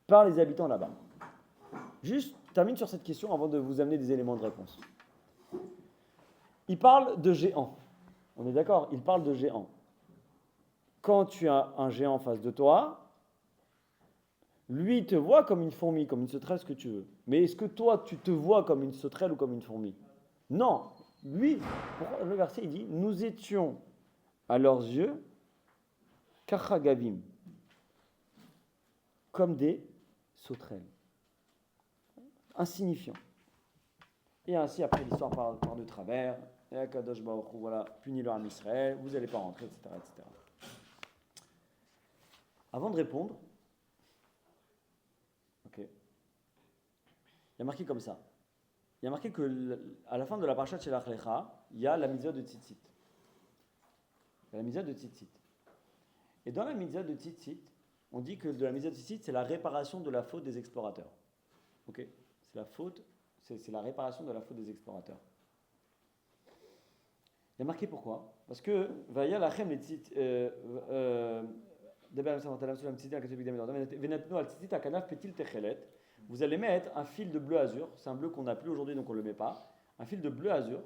par les habitants là-bas. Juste, je termine sur cette question avant de vous amener des éléments de réponse. Il parle de géants. On est d'accord? Il parle de géants. Quand tu as un géant en face de toi, lui, il te voit comme une fourmi, comme une sauterelle, ce que tu veux. Mais est-ce que toi, tu te vois comme une sauterelle ou comme une fourmi? Non. Lui, le verset, il dit, nous étions à leurs yeux, kachagavim, comme des sauterelles. Insignifiants. Et ainsi, après, l'histoire part de travers. Et Akadosh Baruch Hu, voilà, punit le Ham Israël, vous n'allez pas rentrer, etc., etc. Avant de répondre, ok, il y a marqué comme ça. Il y a marqué qu'à la fin de la parashat Shelach Lecha, il y a la mitzvah de Tzitzit. Il y a la mitzvah de Tzitzit. Et dans la mitzvah de Tzitzit, on dit que de la mitzvah de Tzitzit, c'est la réparation de la faute des explorateurs. Ok, c'est la faute, c'est la réparation de la faute des explorateurs. Il y a marqué pourquoi? Parce que Vaya lachem les Tzitzit. Vous allez mettre un fil de bleu azur, c'est un bleu qu'on n'a plus aujourd'hui donc on ne le met pas, un fil de bleu azur,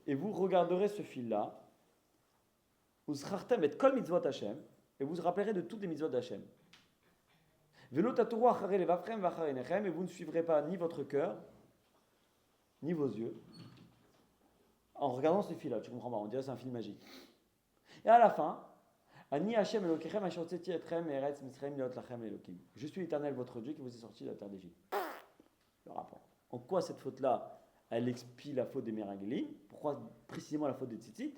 et vous regarderez ce fil-là, et vous vous rappellerez de toutes les mitzvot d'Hachem. Et vous ne suivrez pas ni votre cœur, ni vos yeux, en regardant ce fil-là, tu comprends pas, on dirait que c'est un fil magique. Et à la fin, je suis l'Éternel votre Dieu qui vous est sorti de la terre d'Égypte. Le rapport. En quoi cette faute-là, elle expie la faute des Meraglim? Pourquoi précisément la faute des Tzitzit?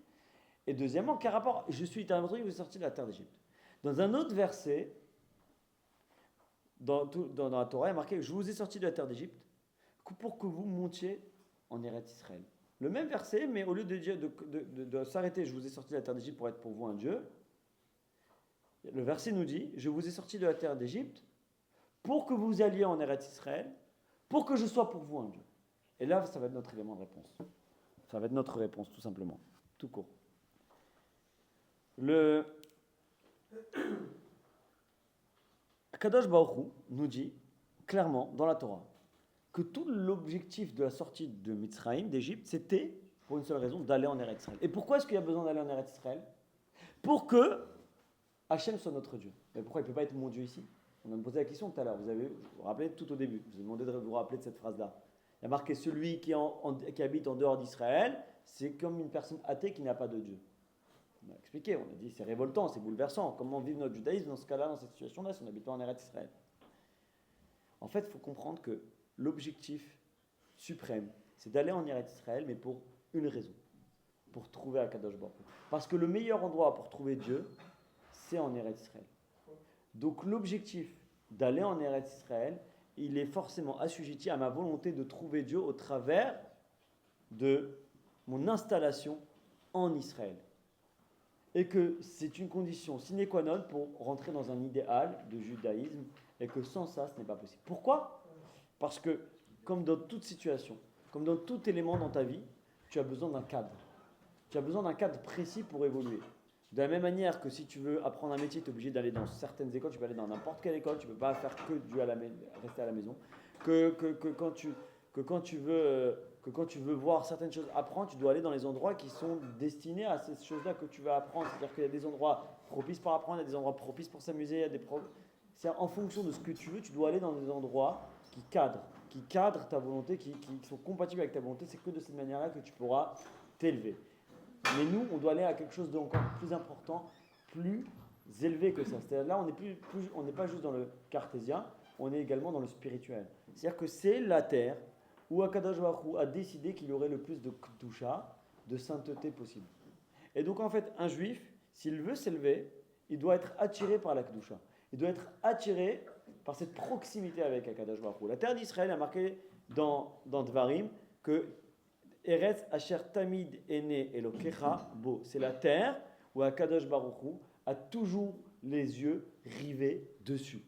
Et deuxièmement, quel rapport? Je suis l'Éternel votre Dieu qui vous est sorti de la terre d'Égypte. Dans un autre verset, dans la Torah, il est marqué, je vous ai sorti de la terre d'Égypte pour que vous montiez en Eretz Israël. Le même verset, mais au lieu de s'arrêter, je vous ai sorti de la terre d'Égypte pour être pour vous un Dieu, le verset nous dit, je vous ai sorti de la terre d'Égypte pour que vous alliez en Eretz Israël, pour que je sois pour vous un Dieu. Et là, ça va être notre élément de réponse. Ça va être notre réponse, tout simplement. Tout court. Le Kadosh Baruch Hu nous dit clairement dans la Torah que tout l'objectif de la sortie de Mitzrayim, d'Égypte, c'était pour une seule raison, d'aller en Eretz Israël. Et pourquoi est-ce qu'il y a besoin d'aller en Eretz Israël? Pour que Hachem soit notre Dieu. Mais pourquoi il ne peut pas être mon Dieu ici? On a posé la question tout à l'heure, vous vous rappelez tout au début, je vous ai demandé de vous rappeler de cette phrase-là. Il y a marqué celui qui habite en dehors d'Israël, c'est comme une personne athée qui n'a pas de Dieu. On a expliqué, on a dit c'est révoltant, c'est bouleversant. Comment vivre notre judaïsme dans ce cas-là, dans cette situation-là, si on n'habite pas en Eretz Israël? En fait, il faut comprendre que l'objectif suprême, c'est d'aller en Eretz Israël, mais pour une raison, pour trouver Akadosh Baruch Hu. Parce que le meilleur endroit pour trouver Dieu, c'est en Eretz Israël. Donc l'objectif d'aller en Eretz Israël, il est forcément assujetti à ma volonté de trouver Dieu au travers de mon installation en Israël. Et que c'est une condition sine qua non pour rentrer dans un idéal de judaïsme, et que sans ça, ce n'est pas possible. Pourquoi? Parce que, comme dans toute situation, comme dans tout élément dans ta vie, tu as besoin d'un cadre. Tu as besoin d'un cadre précis pour évoluer. De la même manière que si tu veux apprendre un métier, tu es obligé d'aller dans certaines écoles, tu peux aller dans n'importe quelle école, tu ne peux pas faire que rester à la maison. Que quand tu veux voir certaines choses apprendre, tu dois aller dans les endroits qui sont destinés à ces choses-là que tu vas apprendre. C'est-à-dire qu'il y a des endroits propices pour apprendre, il y a des endroits propices pour s'amuser, c'est en fonction de ce que tu veux, tu dois aller dans des endroits qui cadrent ta volonté, qui sont compatibles avec ta volonté. C'est que de cette manière-là que tu pourras t'élever. Mais nous, on doit aller à quelque chose d'encore plus important, plus élevé que ça. C'est-à-dire là, on n'est pas juste dans le cartésien, on est également dans le spirituel. C'est-à-dire que c'est la terre où Akadosh Baruch Hu a décidé qu'il y aurait le plus de kedusha, de sainteté possible. Et donc en fait, un juif, s'il veut s'élever, il doit être attiré par la kedusha. Il doit être attiré par cette proximité avec Akadosh Baruch Hu. La terre d'Israël a marqué dans Dvarim que Eretz Asher Tamid Ene Elokecha Bo. C'est la terre où Akadosh Baruch Hu a toujours les yeux rivés dessus.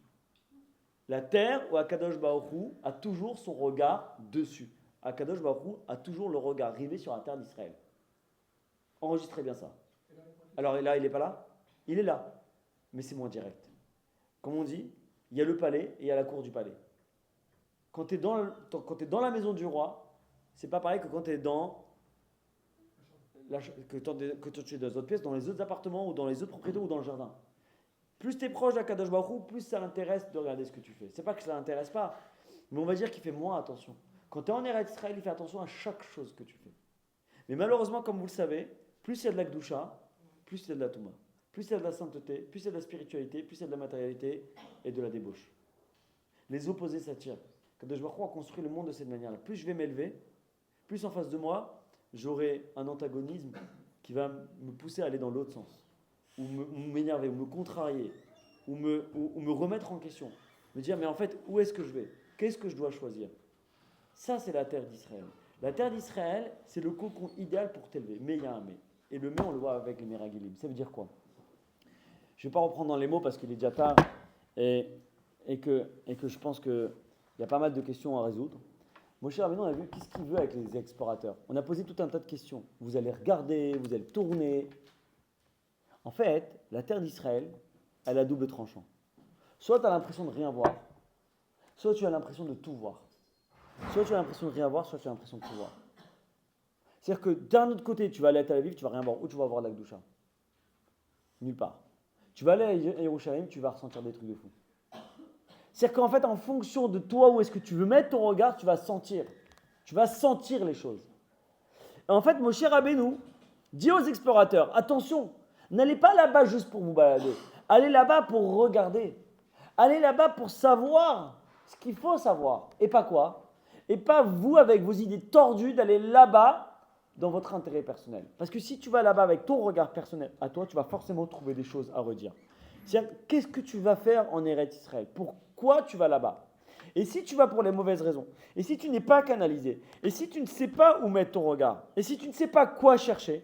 La terre où Akadosh Baruch Hu a toujours son regard dessus. Akadosh Baruch Hu a toujours le regard rivé sur la terre d'Israël. Enregistrez bien ça. Alors là, il n'est pas là? Il est là, mais c'est moins direct. Comme on dit, il y a le palais et il y a la cour du palais. Quand tu es dans la maison du roi, c'est pas pareil que quand tu es dans tu es dans les autres pièces, dans les autres appartements ou dans les autres propriétés ou dans le jardin. Plus tu es proche d'Akadosh Baruch Hu, plus ça l'intéresse de regarder ce que tu fais. C'est pas que ça l'intéresse pas, mais on va dire qu'il fait moins attention. Quand tu es en Eretz Israël, il fait attention à chaque chose que tu fais. Mais malheureusement, comme vous le savez, plus il y a de la Kedusha, plus il y a de la Touma. Plus il y a de la sainteté, plus il y a de la spiritualité, plus il y a de la matérialité et de la débauche. Les opposés s'attirent. Akadosh Baruch Hu a construit le monde de cette manière-là. Plus je vais m'élever, plus en face de moi, j'aurai un antagonisme qui va me pousser à aller dans l'autre sens, ou m'énerver, ou me contrarier, ou me remettre en question, me dire mais en fait où est-ce que je vais? Qu'est-ce que je dois choisir? Ça c'est la terre d'Israël. La terre d'Israël c'est le cocon idéal pour t'élever, mais il y a un mais. Et le mais on le voit avec les Meragilim. Ça veut dire quoi? Je ne vais pas reprendre dans les mots parce qu'il est déjà tard et que je pense qu'il y a pas mal de questions à résoudre. Moshe Rabbeinu a vu qu'est-ce qu'il veut avec les explorateurs. On a posé tout un tas de questions. Vous allez regarder, vous allez tourner. En fait, la terre d'Israël, elle a double tranchant. Soit tu as l'impression de rien voir, soit tu as l'impression de tout voir. Soit tu as l'impression de rien voir, soit tu as l'impression de tout voir. C'est-à-dire que d'un autre côté, tu vas aller à Tel Aviv, tu vas rien voir. Où tu vas voir la Kedusha? Nulle part. Tu vas aller à Yerushalayim, tu vas ressentir des trucs de fou. C'est-à-dire qu'en fait, en fonction de toi, où est-ce que tu veux mettre ton regard, tu vas sentir. Tu vas sentir les choses. Et en fait, Moshe Rabbeinu dit aux explorateurs, attention, n'allez pas là-bas juste pour vous balader. Allez là-bas pour regarder. Allez là-bas pour savoir ce qu'il faut savoir. Et pas quoi? Et pas vous, avec vos idées tordues, d'aller là-bas dans votre intérêt personnel. Parce que si tu vas là-bas avec ton regard personnel à toi, tu vas forcément trouver des choses à redire. C'est-à-dire, qu'est-ce que tu vas faire en Eretz Israël? Pourquoi tu vas là-bas? Et si tu vas pour les mauvaises raisons, et si tu n'es pas canalisé, et si tu ne sais pas où mettre ton regard, et si tu ne sais pas quoi chercher,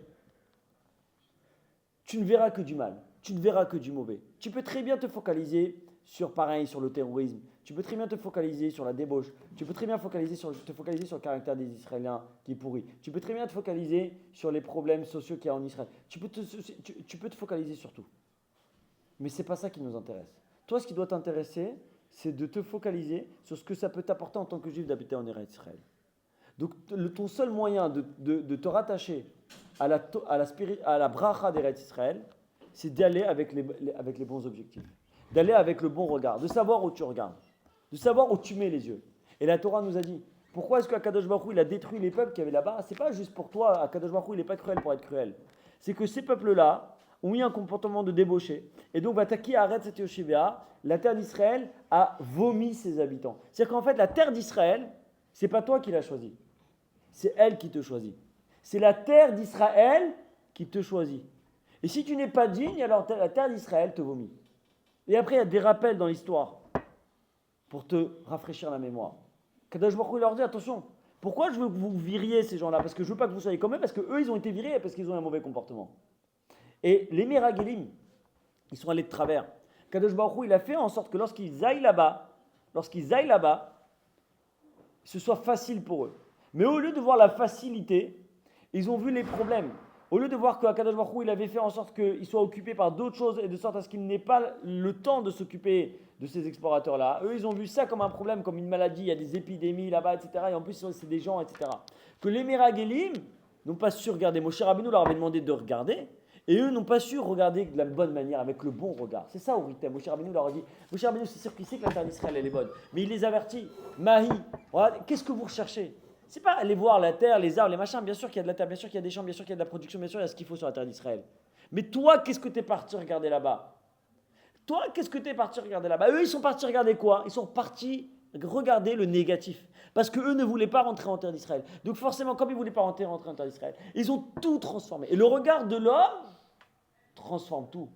tu ne verras que du mal, tu ne verras que du mauvais. Tu peux très bien te focaliser sur le terrorisme, tu peux très bien te focaliser sur la débauche, tu peux très bien te focaliser sur le caractère des Israéliens qui est pourri, tu peux très bien te focaliser sur les problèmes sociaux qu'il y a en Israël, tu peux te focaliser sur tout. Mais ce n'est pas ça qui nous intéresse. Toi, ce qui doit t'intéresser, c'est de te focaliser sur ce que ça peut t'apporter en tant que juif d'habiter en Eretz Israël. Donc ton seul moyen de te rattacher à la bracha d'Eretz Israël, c'est d'aller avec les bons objectifs, d'aller avec le bon regard, de savoir où tu regardes, de savoir où tu mets les yeux. Et la Torah nous a dit, pourquoi est-ce qu'Akadosh Baruch Hu, il a détruit les peuples qu'il y avait là-bas? C'est pas juste pour toi, Akadosh Baruch Hu, il n'est pas cruel pour être cruel. C'est que ces peuples-là ont eu un comportement de débauché. Et donc, Vataki Aretz et Yoshivea, la terre d'Israël a vomi ses habitants. C'est-à-dire qu'en fait, la terre d'Israël, c'est pas toi qui l'as choisie. C'est elle qui te choisit. C'est la terre d'Israël qui te choisit. Et si tu n'es pas digne, alors la terre d'Israël te vomit. Et après, il y a des rappels dans l'histoire pour te rafraîchir la mémoire. Kadosh Baruch Hu leur dit, attention, pourquoi je veux que vous viriez ces gens-là? Parce que je veux pas que vous soyez comme eux, parce qu'eux, ils ont été virés, parce qu'ils ont un mauvais comportement. Et les Meragelim, ils sont allés de travers. Kadosh Baruch Hu, il a fait en sorte que lorsqu'ils aillent là-bas, ce soit facile pour eux. Mais au lieu de voir la facilité, ils ont vu les problèmes. Au lieu de voir qu'Akadosh Baruch Hu, il avait fait en sorte qu'ils soient occupés par d'autres choses et de sorte à ce qu'ils n'aient pas le temps de s'occuper de ces explorateurs-là. Eux, ils ont vu ça comme un problème, comme une maladie. Il y a des épidémies là-bas, etc. Et en plus, c'est des gens, etc. Que les Meragelim n'ont pas su regarder. Moshe Rabbeinu leur avait demandé de regarder. Et eux n'ont pas su regarder de la bonne manière, avec le bon regard. C'est ça, Uritem. Moshe Rabbeinu leur a dit, Moshe Rabbeinu, c'est sûr qu'il sait que la terre d'Israël, elle est bonne. Mais il les avertit. Mahi, qu'est-ce que vous recherchez? C'est pas aller voir la terre, les arbres, les machins. Bien sûr qu'il y a de la terre, bien sûr qu'il y a des champs, bien sûr qu'il y a de la production, bien sûr il y a ce qu'il faut sur la terre d'Israël. Mais toi, qu'est-ce que tu es parti regarder là-bas? Toi, qu'est-ce que tu es parti regarder là-bas? Eux, ils sont partis regarder quoi? Ils sont partis regarder le négatif. Parce qu'eux ne voulaient pas rentrer en terre d'Israël. Donc forcément, comme ils ne voulaient pas rentrer en terre d'Israël, ils ont tout transformé. Et le regard de l'homme transforme tout,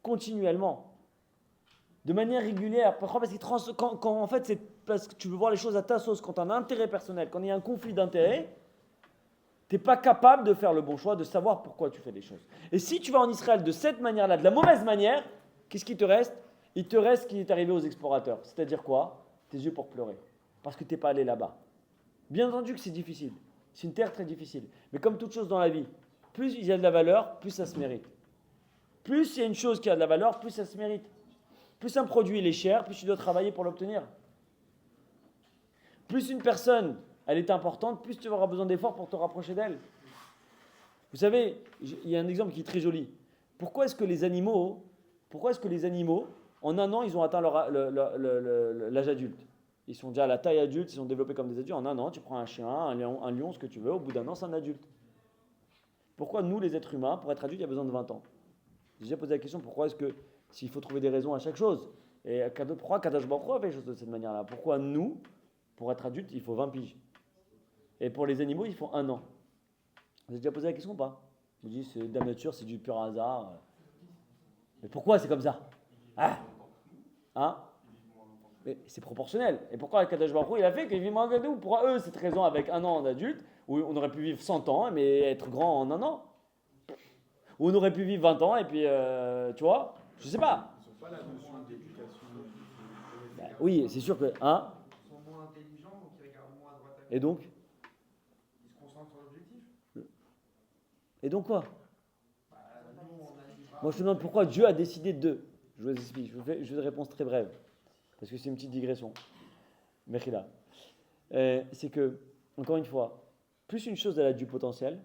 continuellement. De manière régulière. Pourquoi? Parce que quand en fait, c'est parce que tu veux voir les choses à ta sauce, quand tu as un intérêt personnel, quand il y a un conflit d'intérêts, tu n'es pas capable de faire le bon choix, de savoir pourquoi tu fais les choses. Et si tu vas en Israël de cette manière-là, de la mauvaise manière, qu'est-ce qui te reste? Il te reste ce qui est arrivé aux explorateurs. C'est-à-dire quoi? Tes yeux pour pleurer. Parce que tu n'es pas allé là-bas. Bien entendu que c'est difficile. C'est une terre très difficile. Mais comme toute chose dans la vie, plus il y a de la valeur, plus ça se mérite. Plus il y a une chose qui a de la valeur, plus ça se mérite. Plus un produit il est cher, plus tu dois travailler pour l'obtenir. Plus une personne, elle est importante, plus tu auras besoin d'efforts pour te rapprocher d'elle. Vous savez, il y a un exemple qui est très joli. Pourquoi est-ce que les animaux, en un an, ils ont atteint l'âge adulte? Ils sont déjà à la taille adulte, ils sont développés comme des adultes. En un an, tu prends un chien, un lion, ce que tu veux, au bout d'un an, c'est un adulte. Pourquoi nous, les êtres humains, pour être adultes, il y a besoin de 20 ans? J'ai déjà posé la question, pourquoi est-ce que, s'il faut trouver des raisons à chaque chose, et pourquoi Kadosh Baruch Hu a fait les choses de cette manière-là? Pourquoi nous, pour être adulte, il faut 20 piges? Et pour les animaux, il faut 1 an. Vous avez déjà posé la question ou pas? Je me dis, c'est de la nature, c'est du pur hasard. Mais pourquoi c'est comme ça? Mais c'est proportionnel. Et pourquoi Kadosh Baruch Hu, il a fait qu'il vit moins que nous? Pourquoi eux, cette raison avec 1 an d'adulte, où on aurait pu vivre 100 ans, mais être grand en 1 an? Ou on aurait pu vivre 20 ans, et puis, tu vois, je sais pas. Ils n'ont pas la notion d'éducation. Oui, c'est sûr que... Ils sont moins intelligents, donc ils regardent moins à droite à gauche. Et donc? Ils se concentrent sur l'objectif. Et donc quoi? Nous, on arrivera. Moi, je te demande pourquoi Dieu a décidé de... Je vous explique, je vous fais une réponse très brève. Parce que c'est une petite digression. Mechila. C'est que, encore une fois, plus une chose elle a du potentiel,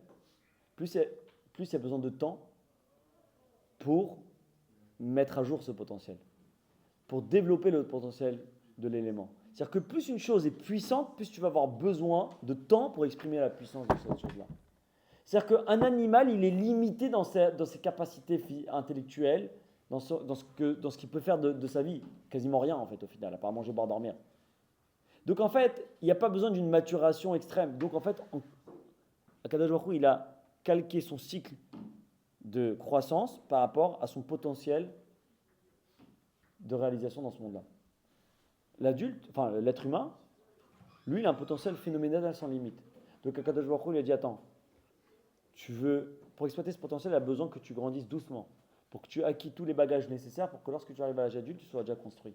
plus il y a besoin de temps pour mettre à jour ce potentiel, pour développer le potentiel de l'élément. C'est-à-dire que plus une chose est puissante, plus tu vas avoir besoin de temps pour exprimer la puissance de cette chose-là. C'est-à-dire qu'un animal, il est limité dans ses capacités intellectuelles, dans ce qu'il peut faire de sa vie. Quasiment rien, en fait, au final, à part manger, boire, dormir. Donc, en fait, il n'y a pas besoin d'une maturation extrême. Donc, en fait, Akadosh Baruch Hu, il a calqué son cycle de croissance par rapport à son potentiel de réalisation dans ce monde-là. L'être humain, lui, il a un potentiel phénoménal sans limite. Donc, Akadosh Baruch Hu, il a dit, attends, pour exploiter ce potentiel, il a besoin que tu grandisses doucement, pour que tu aies acquis tous les bagages nécessaires pour que lorsque tu arrives à l'âge adulte, tu sois déjà construit.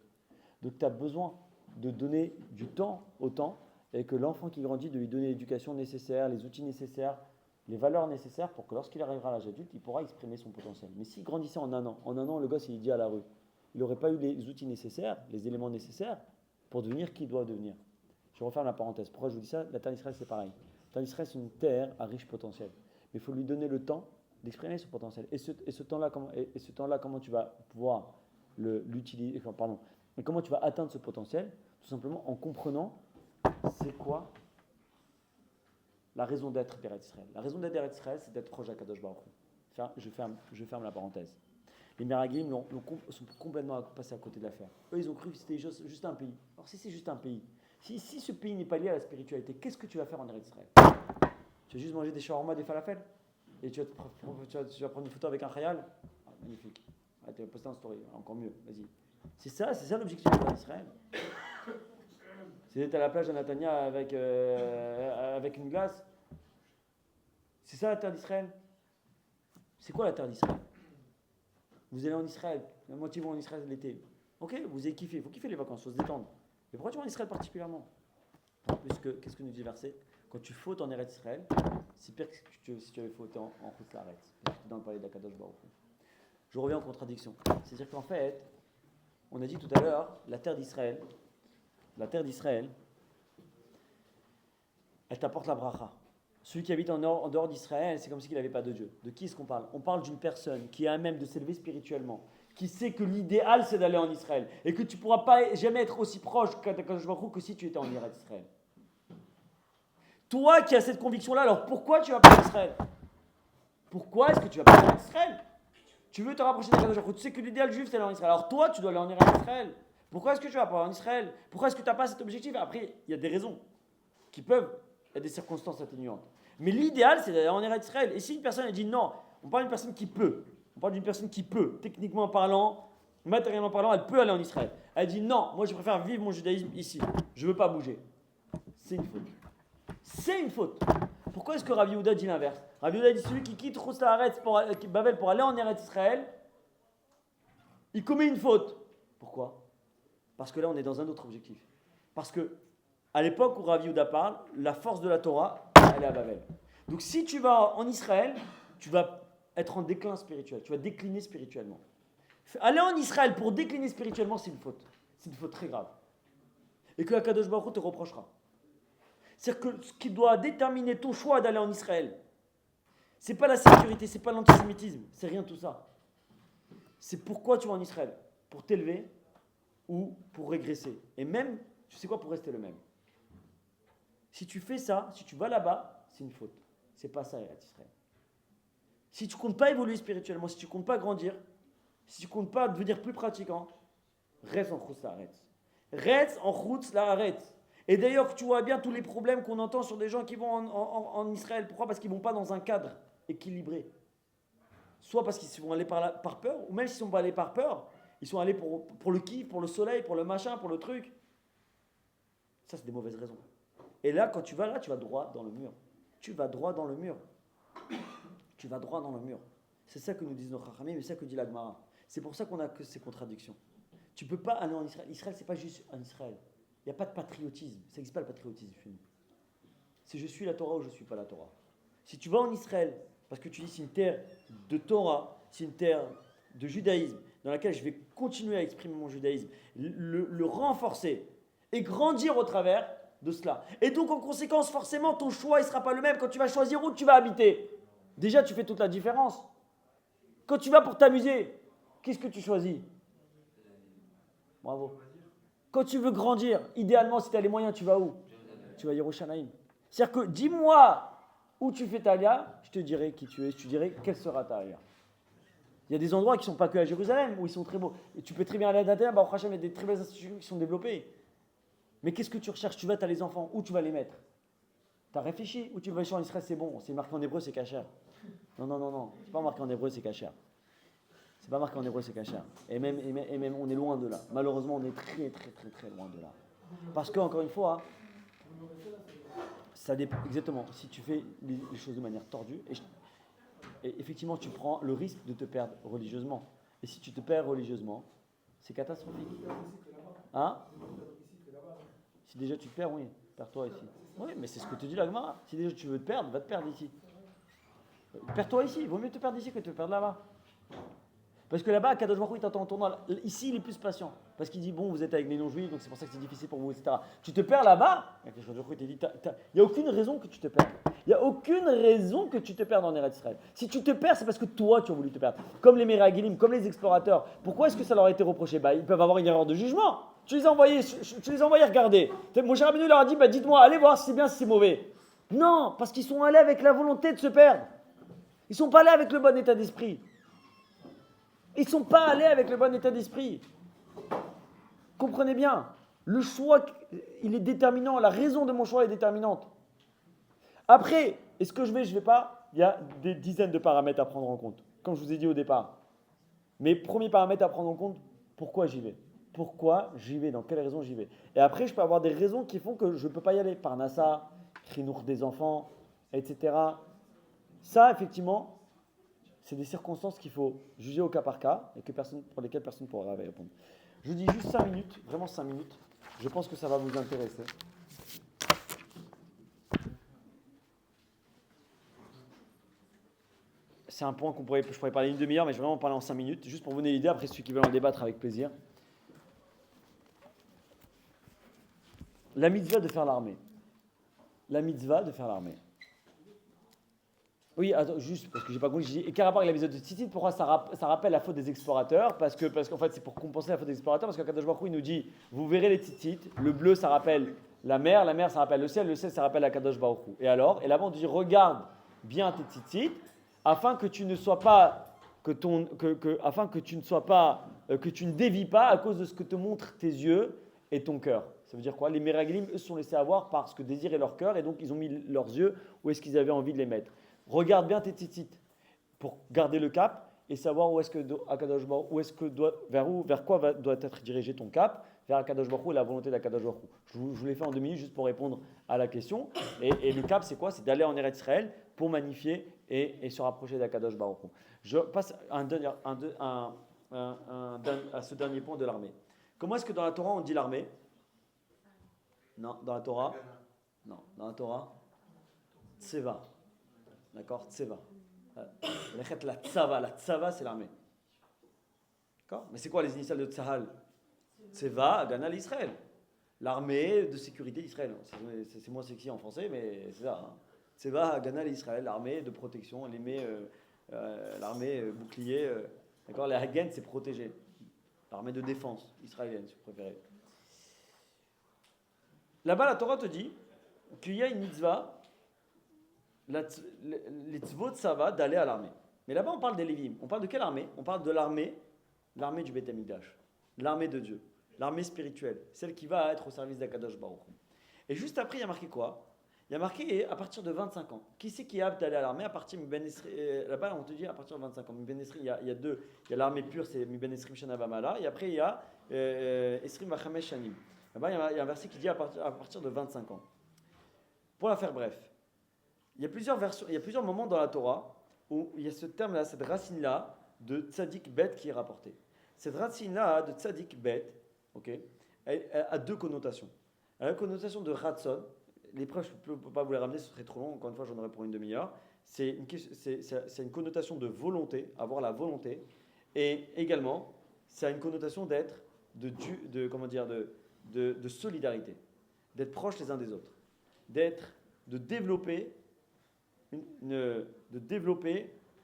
Donc, tu as besoin de donner du temps au temps et que l'enfant qui grandit, de lui donner l'éducation nécessaire, les outils nécessaires, les valeurs nécessaires pour que lorsqu'il arrivera à l'âge adulte, il pourra exprimer son potentiel. Mais s'il grandissait en un an, le gosse, il est dit à la rue. Il n'aurait pas eu les outils nécessaires, les éléments nécessaires pour devenir qui il doit devenir. Je referme la parenthèse. Pourquoi je vous dis ça? La terre d'Israël, c'est pareil. Terre d'Israël, c'est une terre à riche potentiel. Mais il faut lui donner le temps d'exprimer son potentiel. Et ce temps-là, comment tu vas pouvoir l'utiliser, enfin, pardon, et comment tu vas atteindre ce potentiel? Tout simplement en comprenant c'est quoi la raison d'être d'Eretz Israël. La raison d'être d'Eretz Israël, c'est d'être proche d'Akadosh Baruch Hu. Je ferme la parenthèse. Les Meraglim sont complètement passés à côté de l'affaire. Eux, ils ont cru que c'était juste un pays. Alors si c'est juste un pays, si ce pays n'est pas lié à la spiritualité, qu'est-ce que tu vas faire en Eretz Israël? Tu vas juste manger des shawarma, des falafels? Et tu vas prendre une photo avec un khayal? Magnifique. Ah, tu vas poster un story, encore mieux, vas-y. C'est ça l'objectif de Israël. C'est d'être à la plage de Natania avec une glace. C'est ça la terre d'Israël. C'est quoi la terre d'Israël? Vous allez en Israël, la moitié vont en Israël l'été. Ok, vous avez kiffé, il faut kiffer les vacances, il faut se détendre. Mais pourquoi tu vas en Israël particulièrement? En plus, qu'est-ce que nous dit le verset? Quand tu fautes en Eretz Israël, c'est pire que si tu avais fauté en Chutz La'aretz. Dans le palais d'Akadosh Baruch Hu. Je reviens en contradiction. C'est-à-dire qu'en fait, on a dit tout à l'heure, la terre d'Israël, elle t'apporte la bracha. Celui qui habite en dehors d'Israël, c'est comme s'il n'avait pas de Dieu. De qui est-ce qu'on parle? On parle d'une personne qui est à même de s'élever spirituellement, qui sait que l'idéal c'est d'aller en Israël et que tu ne pourras pas jamais être aussi proche d'Akadosh Baruch Hu que si tu étais en Eretz Israël. Toi qui as cette conviction-là, alors pourquoi tu vas pas en Israël? Pourquoi est-ce que tu vas pas en Israël? Tu veux te rapprocher d'Akadosh Baruch Hu, tu sais que l'idéal juif c'est aller en Israël. Alors toi, tu dois aller en Israël. Pourquoi est-ce que tu vas pas en Israël? Pourquoi est-ce que tu n'as pas cet objectif? Après, il y a des raisons qui peuvent, il y a des circonstances atténuantes. Mais l'idéal, c'est d'aller en Israël. Et si une personne elle dit non, on parle d'une personne qui peut. On parle d'une personne qui peut, techniquement parlant, matériellement parlant, elle peut aller en Israël. Elle dit non, moi je préfère vivre mon judaïsme ici. Je ne veux pas bouger. C'est une faute. C'est une faute. Pourquoi est-ce que Rabbi Yehuda dit l'inverse? Rabbi Yehuda dit celui qui quitte Chutz La'aretz Babel pour aller en Eretz Israël, il commet une faute. Pourquoi? Parce que là, on est dans un autre objectif. Parce que, à l'époque où Rabbi Yehuda parle, la force de la Torah, elle est à Babel. Donc, si tu vas en Israël, tu vas être en déclin spirituel. Tu vas décliner spirituellement. Aller en Israël pour décliner spirituellement, c'est une faute. C'est une faute très grave. Et que Akadosh Baruch Hu te reprochera. C'est-à-dire que ce qui doit déterminer ton choix d'aller en Israël, c'est pas la sécurité, c'est pas l'antisémitisme, c'est rien de tout ça. C'est pourquoi tu vas en Israël. Pour t'élever ou pour régresser. Et même, tu sais quoi, pour rester le même. Si tu fais ça, si tu vas là-bas, c'est une faute. C'est pas ça, Israël. Si tu comptes pas évoluer spirituellement, si tu comptes pas grandir, si tu comptes pas devenir plus pratiquant, reste en Chutz La'aretz. Reste en Chutz La'aretz. Et d'ailleurs, tu vois bien tous les problèmes qu'on entend sur des gens qui vont en Israël. Pourquoi? Parce qu'ils ne vont pas dans un cadre équilibré. Soit parce qu'ils vont aller par peur, ou même s'ils ne sont pas allés par peur, ils sont allés pour le kiff, pour le soleil, pour le machin, pour le truc. Ça, c'est des mauvaises raisons. Et là, quand tu vas là, tu vas droit dans le mur. Tu vas droit dans le mur. Tu vas droit dans le mur. C'est ça que nous disent nos Chachamim, mais c'est ça que dit la Gemara. C'est pour ça qu'on a que ces contradictions. Tu ne peux pas aller en Israël. Israël, ce n'est pas juste en Israël. Il n'y a pas de patriotisme. Ça n'existe pas le patriotisme chez nous. C'est je suis la Torah ou je ne suis pas la Torah. Si tu vas en Israël, parce que tu dis c'est une terre de Torah, c'est une terre de judaïsme, dans laquelle je vais continuer à exprimer mon judaïsme, le renforcer et grandir au travers de cela. Et donc en conséquence, forcément, ton choix ne sera pas le même quand tu vas choisir où tu vas habiter. Déjà, tu fais toute la différence. Quand tu vas pour t'amuser, qu'est-ce que tu choisis? Bravo. Quand tu veux grandir, idéalement, si tu as les moyens, tu vas où? Tu vas à Yerushalayim. C'est-à-dire que dis-moi où tu fais ta alia, je te dirai qui tu es, je te dirai quelle sera ta alia. Il y a des endroits qui ne sont pas que à Jérusalem, où ils sont très beaux. Et tu peux très bien aller à Nathalie, Baruch Hashem, il y a des très belles institutions qui sont développées. Mais qu'est-ce que tu recherches? Tu as les enfants, où tu vas les mettre? Tu as réfléchi? Où tu vas en Israël, c'est bon. C'est marqué en hébreu, c'est kasher. Non. C'est pas marqué en hébreu, c'est kasher. C'est pas marqué en hébreu, c'est kasher. Et même, on est loin de là. Malheureusement, on est très, très, très, très loin de là. Parce que, encore une fois, ça dépend. Exactement. Si tu fais les choses de manière tordue, et effectivement, tu prends le risque de te perdre religieusement. Et si tu te perds religieusement, c'est catastrophique. Hein? Si déjà tu te perds, oui, perds-toi ici. Oui, mais c'est ce que te dit la Gemara. Si déjà tu veux te perdre, va te perdre ici. Perds-toi ici. Il vaut mieux te perdre ici que de te perdre là-bas. Parce que là-bas, Kadosh Baruch Hu, il t'entend en tournant. Ici, il est plus patient. Parce qu'il dit, bon, vous êtes avec les non-juifs, donc c'est pour ça que c'est difficile pour vous, etc. Tu te perds là-bas, Kadosh Baruch Hu, il te dit, il n'y a aucune raison que tu te perdes. Il n'y a aucune raison que tu te perdes en Eretz Israël. Si tu te perds, c'est parce que toi, tu as voulu te perdre. Comme les Meragilim, comme les explorateurs. Pourquoi est-ce que ça leur a été reproché? Ils peuvent avoir une erreur de jugement. Tu les as envoyés regarder. Moshe Rabbeinu leur a dit, dites-moi, allez voir si c'est bien, si c'est mauvais. Non, parce qu'ils sont allés avec la volonté de se perdre. Ils ne sont pas allés avec le bon état d'esprit. Ils ne sont pas allés avec le bon état d'esprit. Comprenez bien, le choix, il est déterminant. La raison de mon choix est déterminante. Après, est-ce que je vais pas? Il y a des dizaines de paramètres à prendre en compte, comme je vous ai dit au départ. Mais premier paramètre à prendre en compte, pourquoi j'y vais? Pourquoi j'y vais? Dans quelle raison j'y vais? Et après, je peux avoir des raisons qui font que je ne peux pas y aller. Parnassa, Chinour des enfants, etc. Ça, effectivement, c'est des circonstances qu'il faut juger au cas par cas et pour lesquelles personne ne pourra répondre. Je vous dis juste 5 minutes, vraiment 5 minutes. Je pense que ça va vous intéresser. C'est un point je pourrais parler une demi-heure, mais je vais vraiment parler en 5 minutes, juste pour vous donner l'idée. Après, ceux qui veulent en débattre, avec plaisir. La mitzvah de faire l'armée. La mitzvah de faire l'armée. Oui, attends, juste parce que j'ai pas compris. Et quel rapport avec l'épisode de Tzitzit? Pourquoi ça rappelle la faute des explorateurs? Parce qu'en fait, c'est pour compenser la faute des explorateurs. Parce qu'Akadosh Baruch Hu, il nous dit, vous verrez les Tzitzit. Le bleu, ça rappelle la mer ça rappelle le ciel, ça rappelle Akadosh Baruch Hu. Et alors, et là-bas, on dit, regarde bien tes Tzitzit, afin que tu ne sois pas, que tu ne dévies pas à cause de ce que te montrent tes yeux et ton cœur. Ça veut dire quoi? Les Meraglim, eux, se sont laissés avoir par ce que désirait leur cœur, et donc ils ont mis leurs yeux où est-ce qu'ils avaient envie de les mettre. Regarde bien tes tzitzit pour garder le cap et savoir où est-ce que Akadosh Baruch Hu, vers quoi doit être dirigé ton cap, vers Akadosh Baruch Hu et la volonté d'Akadosh Baruch Hu. Je vous l'ai fait en 2 minutes juste pour répondre à la question. Et le cap, c'est quoi? C'est d'aller en Eretz Israël pour magnifier et se rapprocher d'Akadosh Baruch Hu. Je passe à ce dernier point de l'armée. Comment est-ce que dans la Torah on dit l'armée? Non, dans la Torah? Non, dans la Torah, Tseva. D'accord? Tseva. La tsava, c'est l'armée. D'accord? Mais c'est quoi les initiales de Tsahal? Tseva, Agana l'Israël. L'armée de sécurité d'Israël. C'est moins sexy en français, mais c'est ça. Hein. Tseva, Agana l'Israël, l'armée de protection, l'armée bouclier. D'accord? La Hagen, c'est protéger. L'armée de défense israélienne, si vous préférez. Là-bas, la Torah te dit qu'il y a une mitzvah, les tzvot, ça va d'aller à l'armée. Mais là-bas, on parle des Lévim. On parle de quelle armée? On parle de l'armée du Beth Amikdash, l'armée de Dieu, l'armée spirituelle, celle qui va être au service d'Akadosh Baruch Hu. Et juste après, il y a marqué quoi? Il y a marqué à partir de 25 ans. Qui c'est qui est apte d'aller à l'armée à partir de Ben Esri? Là-bas, on te dit à partir de 25 ans. Ben Esri, il y a deux. Il y a l'armée pure, c'est Ben Esrim Shana Vamala. Et après, il y a Esrim Vachamesh Shanim. Là-bas, il y a un verset qui dit à partir de 25 ans. Pour la faire bref, il y a plusieurs versions, il y a plusieurs moments dans la Torah où il y a ce terme-là, cette racine-là de tzadik bet qui est rapportée. Cette racine-là de tzadik bet, okay, elle a 2 connotations. Elle a la connotation de ratson. Les preuves, je ne peux pas vous les ramener, ce serait trop long. Encore une fois, j'en aurai pour une demi-heure. C'est une connotation de volonté, avoir la volonté. Et également, ça a une connotation d'être, de solidarité, d'être proches les uns des autres, de développer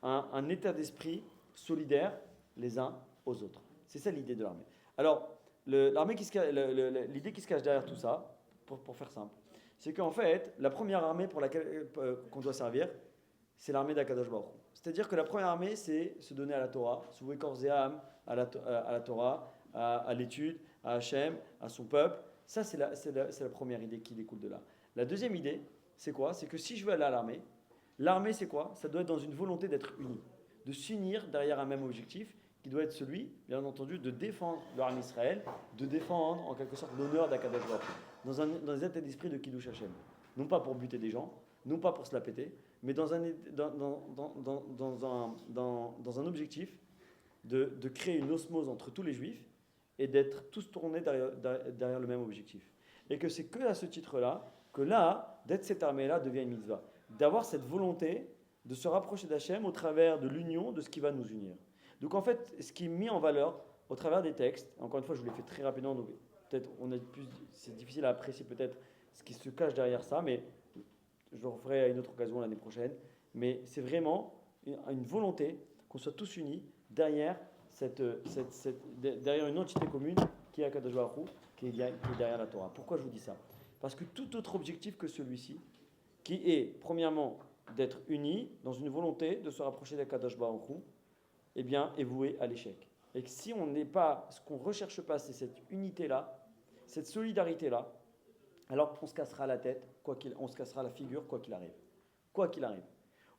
un état d'esprit solidaire les uns aux autres. C'est ça l'idée de l'armée. Alors, l'idée qui se cache derrière tout ça, pour faire simple, c'est qu'en fait, la première armée pour laquelle qu'on doit servir, c'est l'armée d'Akadosh Baruch Hu. C'est-à-dire que la première armée, c'est se donner à la Torah, se vouer corps et âme à la Torah, à l'étude, à Hachem, à son peuple. Ça, c'est la première idée qui découle de là. La deuxième idée, c'est quoi? C'est que si je veux aller à l'armée, c'est quoi? Ça doit être dans une volonté d'être uni, de s'unir derrière un même objectif, qui doit être celui, bien entendu, de défendre l'armée Israël, de défendre en quelque sorte l'honneur d'Akadosh Baruch Hu, dans un état d'esprit de Kiddush Hashem. Non pas pour buter des gens, non pas pour se la péter, mais dans un objectif de créer une osmose entre tous les juifs et d'être tous tournés derrière le même objectif. Et que c'est que à ce titre-là, que là, d'être cette armée-là devient une mitzvah. D'avoir cette volonté de se rapprocher d'Hachem au travers de l'union de ce qui va nous unir. Donc en fait, ce qui est mis en valeur au travers des textes, encore une fois, je vous l'ai fait très rapidement, donc peut-être c'est difficile à apprécier peut-être ce qui se cache derrière ça, mais je le referai à une autre occasion l'année prochaine. Mais c'est vraiment une volonté qu'on soit tous unis derrière, derrière une entité commune qui est Akadosh Baruch Hu, qui est derrière la Torah. Pourquoi je vous dis ça? Parce que tout autre objectif que celui-ci, qui est premièrement d'être unis dans une volonté de se rapprocher d'Akadosh Baruch Hu, eh bien, est voué à l'échec. Et que si on n'est pas, ce qu'on ne recherche pas, c'est cette unité-là, cette solidarité-là, alors on se cassera la tête, on se cassera la figure, quoi qu'il arrive. Quoi qu'il arrive.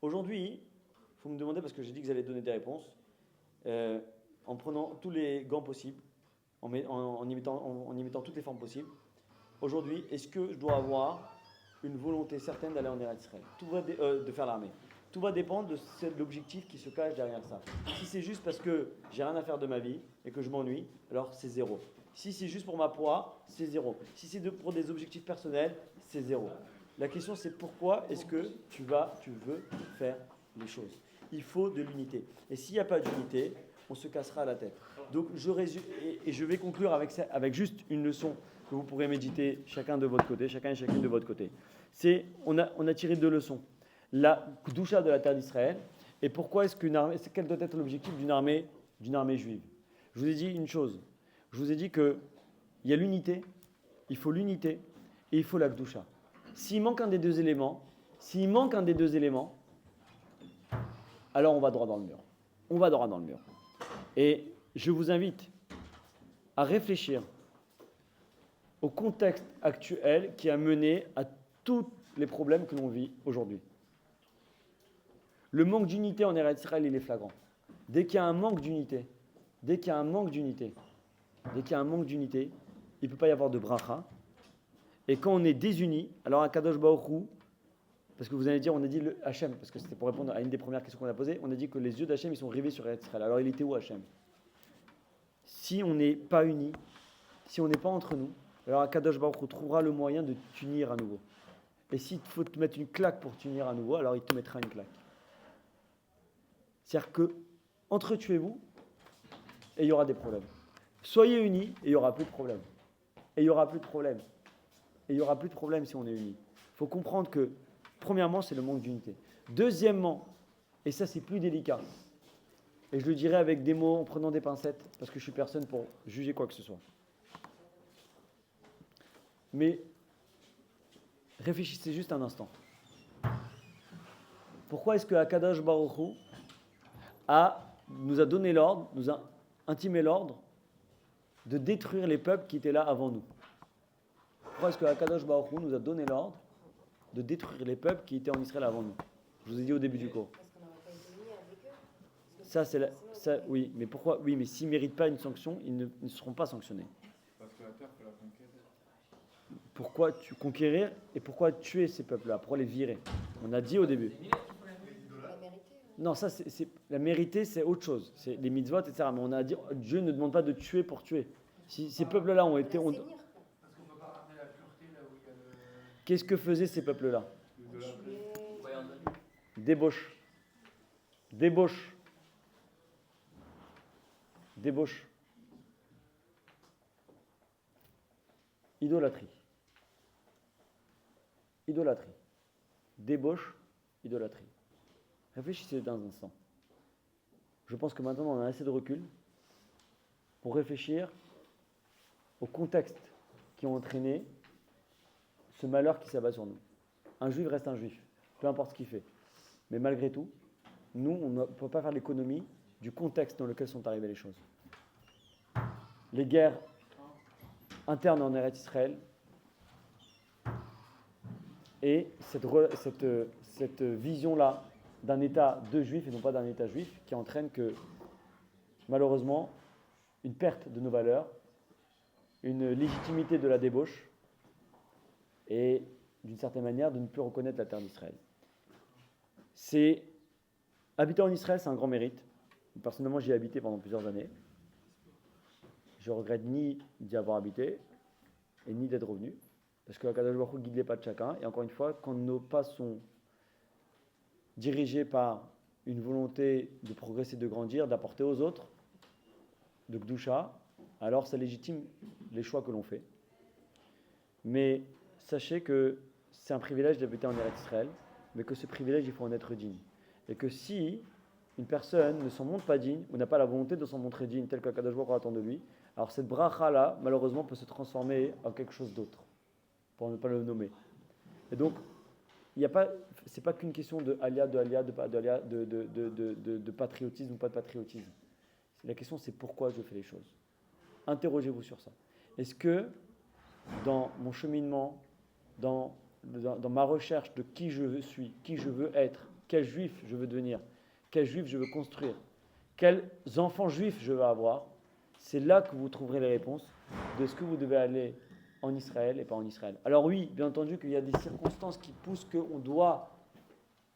Aujourd'hui, il faut me demander, parce que j'ai dit que j'allais donner des réponses, en prenant tous les gants possibles, en imitant toutes les formes possibles. Aujourd'hui, est-ce que je dois avoir une volonté certaine d'aller en Eretz Israël, de faire l'armée? Tout va dépendre de l'objectif qui se cache derrière ça. Si c'est juste parce que j'ai rien à faire de ma vie et que je m'ennuie, alors c'est 0. Si c'est juste pour ma proie, c'est 0. Si c'est pour des objectifs personnels, c'est 0. La question c'est pourquoi est-ce que tu veux faire les choses? Il faut de l'unité. Et s'il n'y a pas d'unité, on se cassera la tête. Donc je résume, et je vais conclure avec juste une leçon que vous pourrez méditer chacun de votre côté, chacun et chacune de votre côté. On a tiré 2 leçons. La doucha de la terre d'Israël, et pourquoi est-ce qu'une armée, quel doit être l'objectif d'une armée juive? Je vous ai dit une chose. Je vous ai dit qu'il y a l'unité, il faut l'unité, et il faut la doucha. S'il manque un des deux éléments, alors on va droit dans le mur. On va droit dans le mur. Et je vous invite à réfléchir au contexte actuel qui a mené à tous les problèmes que l'on vit aujourd'hui. Le manque d'unité en Eretz Israël, il est flagrant. Dès qu'il y a un manque d'unité, il ne peut pas y avoir de bracha. Et quand on est désunis, alors à Kadosh Baruch Hu, parce que vous allez dire, on a dit le Hachem, parce que c'était pour répondre à une des premières questions qu'on a posées, on a dit que les yeux d'Hachem, ils sont rivés sur Eretz Israël. Alors il était où Hachem? Si on n'est pas unis, si on n'est pas entre nous, alors à Kadosh Baruch Hu trouvera le moyen de t'unir à nouveau. Et s'il faut te mettre une claque pour t'unir à nouveau, alors il te mettra une claque. C'est-à-dire que entretuez-vous et il y aura des problèmes. Soyez unis et il n'y aura plus de problèmes. Et il n'y aura plus de problème si on est unis. Il faut comprendre que, premièrement, c'est le manque d'unité. Deuxièmement, et ça c'est plus délicat, et je le dirai avec des mots en prenant des pincettes, parce que je suis personne pour juger quoi que ce soit. Mais réfléchissez juste un instant. Pourquoi est-ce que Akadosh Baruch Hu nous a donné l'ordre, nous a intimé l'ordre de détruire les peuples qui étaient là avant nous? Pourquoi est-ce que Akadosh Baruch Hu nous a donné l'ordre de détruire les peuples qui étaient en Israël avant nous? Je vous ai dit au début du cours. Parce qu'on n'aurait pas été unis avec eux. Ça, oui, mais pourquoi? Oui, mais s'ils ne méritent pas une sanction, ils ne seront pas sanctionnés. Parce que la terre peut la conquérir. Pourquoi conquérir et pourquoi tuer ces peuples-là? Pourquoi les virer? On a dit au début. La mérité. Non, ça, la mérité, c'est autre chose. C'est les mitzvot, etc. Mais on a dit, Dieu ne demande pas de tuer pour tuer. Si ces peuples-là ont été... Parce qu'on ne peut pas ramener la pureté là où il y a le. Qu'est-ce que faisaient ces peuples-là? Débauche. Idolâtrie. Débauche, idolâtrie. Réfléchissez un instant. Je pense que maintenant on a assez de recul pour réfléchir au contexte qui ont entraîné ce malheur qui s'abat sur nous. Un juif reste un juif, peu importe ce qu'il fait. Mais malgré tout, nous, on ne peut pas faire l'économie du contexte dans lequel sont arrivées les choses. Les guerres internes en Eretz Israël et cette vision-là d'un État de juifs et non pas d'un État juif qui entraîne que, malheureusement, une perte de nos valeurs, une légitimité de la débauche et, d'une certaine manière, de ne plus reconnaître la terre d'Israël. Habiter en Israël, c'est un grand mérite. Personnellement, j'y ai habité pendant plusieurs années. Je regrette ni d'y avoir habité et ni d'être revenu, parce que Akadosh Baruch Hu guide les pas de chacun. Et encore une fois, quand nos pas sont dirigés par une volonté de progresser, de grandir, d'apporter aux autres, de Gdusha, alors ça légitime les choix que l'on fait. Mais sachez que c'est un privilège d'habiter en Eretz Israël, mais que ce privilège, il faut en être digne. Et que si une personne ne s'en montre pas digne, ou n'a pas la volonté de s'en montrer digne, tel qu'Akadosh Baruch Hu attend de lui, alors cette bracha-là, malheureusement, peut se transformer en quelque chose d'autre, pour ne pas le nommer. Et donc, c'est pas qu'une question de patriotisme ou pas de patriotisme. La question, c'est pourquoi je fais les choses. Interrogez-vous sur ça. Est-ce que dans mon cheminement, dans ma recherche de qui je suis, qui je veux être, quel juif je veux devenir, quel juif je veux construire, quels enfants juifs je veux avoir, c'est là que vous trouverez les réponses de ce que vous devez aller en Israël et pas en Israël. Alors oui, bien entendu qu'il y a des circonstances qui poussent qu'on doit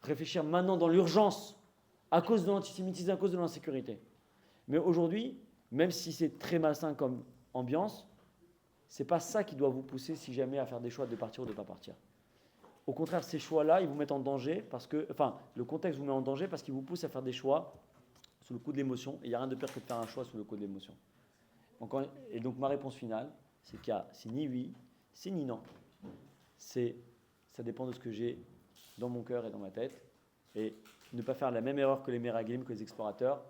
réfléchir maintenant dans l'urgence à cause de l'antisémitisme, à cause de l'insécurité. Mais aujourd'hui, même si c'est très malsain comme ambiance, c'est pas ça qui doit vous pousser si jamais à faire des choix de partir ou de ne pas partir. Au contraire, ces choix-là, ils vous mettent en danger parce que, le contexte vous met en danger parce qu'il vous pousse à faire des choix sous le coup de l'émotion. Et il n'y a rien de pire que de faire un choix sous le coup de l'émotion. Et donc ma réponse finale, c'est ni oui, c'est ni non. Ça dépend de ce que j'ai dans mon cœur et dans ma tête. Et ne pas faire la même erreur que les Meraglim, que les explorateurs.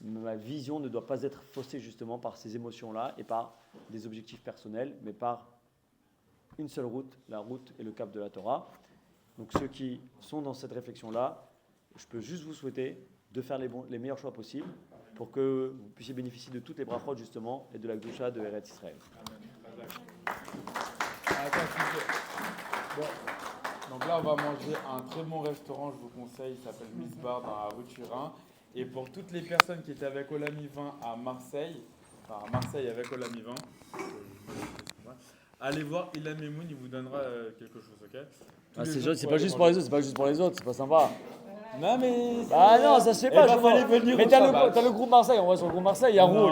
Ma vision ne doit pas être faussée justement par ces émotions-là et par des objectifs personnels, mais par une seule route, la route et le cap de la Torah. Donc ceux qui sont dans cette réflexion-là, je peux juste vous souhaiter de faire les meilleurs choix possibles pour que vous puissiez bénéficier de toutes les brachot justement et de la Gdusha de Eretz Israël. Bon. Donc là, on va manger à un très bon restaurant, je vous conseille, il s'appelle Misbar dans la rue Turin. Et pour toutes les personnes qui étaient avec Olami 20 à Marseille, avec Olami 20, allez voir Ilan Memoun, il vous donnera quelque chose, ok? C'est pas juste pour les autres, c'est pas sympa. Non mais... Ah non, ça se fait pas. Fallait venir Mais au t'as Shabbat. le groupe Marseille, on va sur le groupe Marseille, il y a Roule,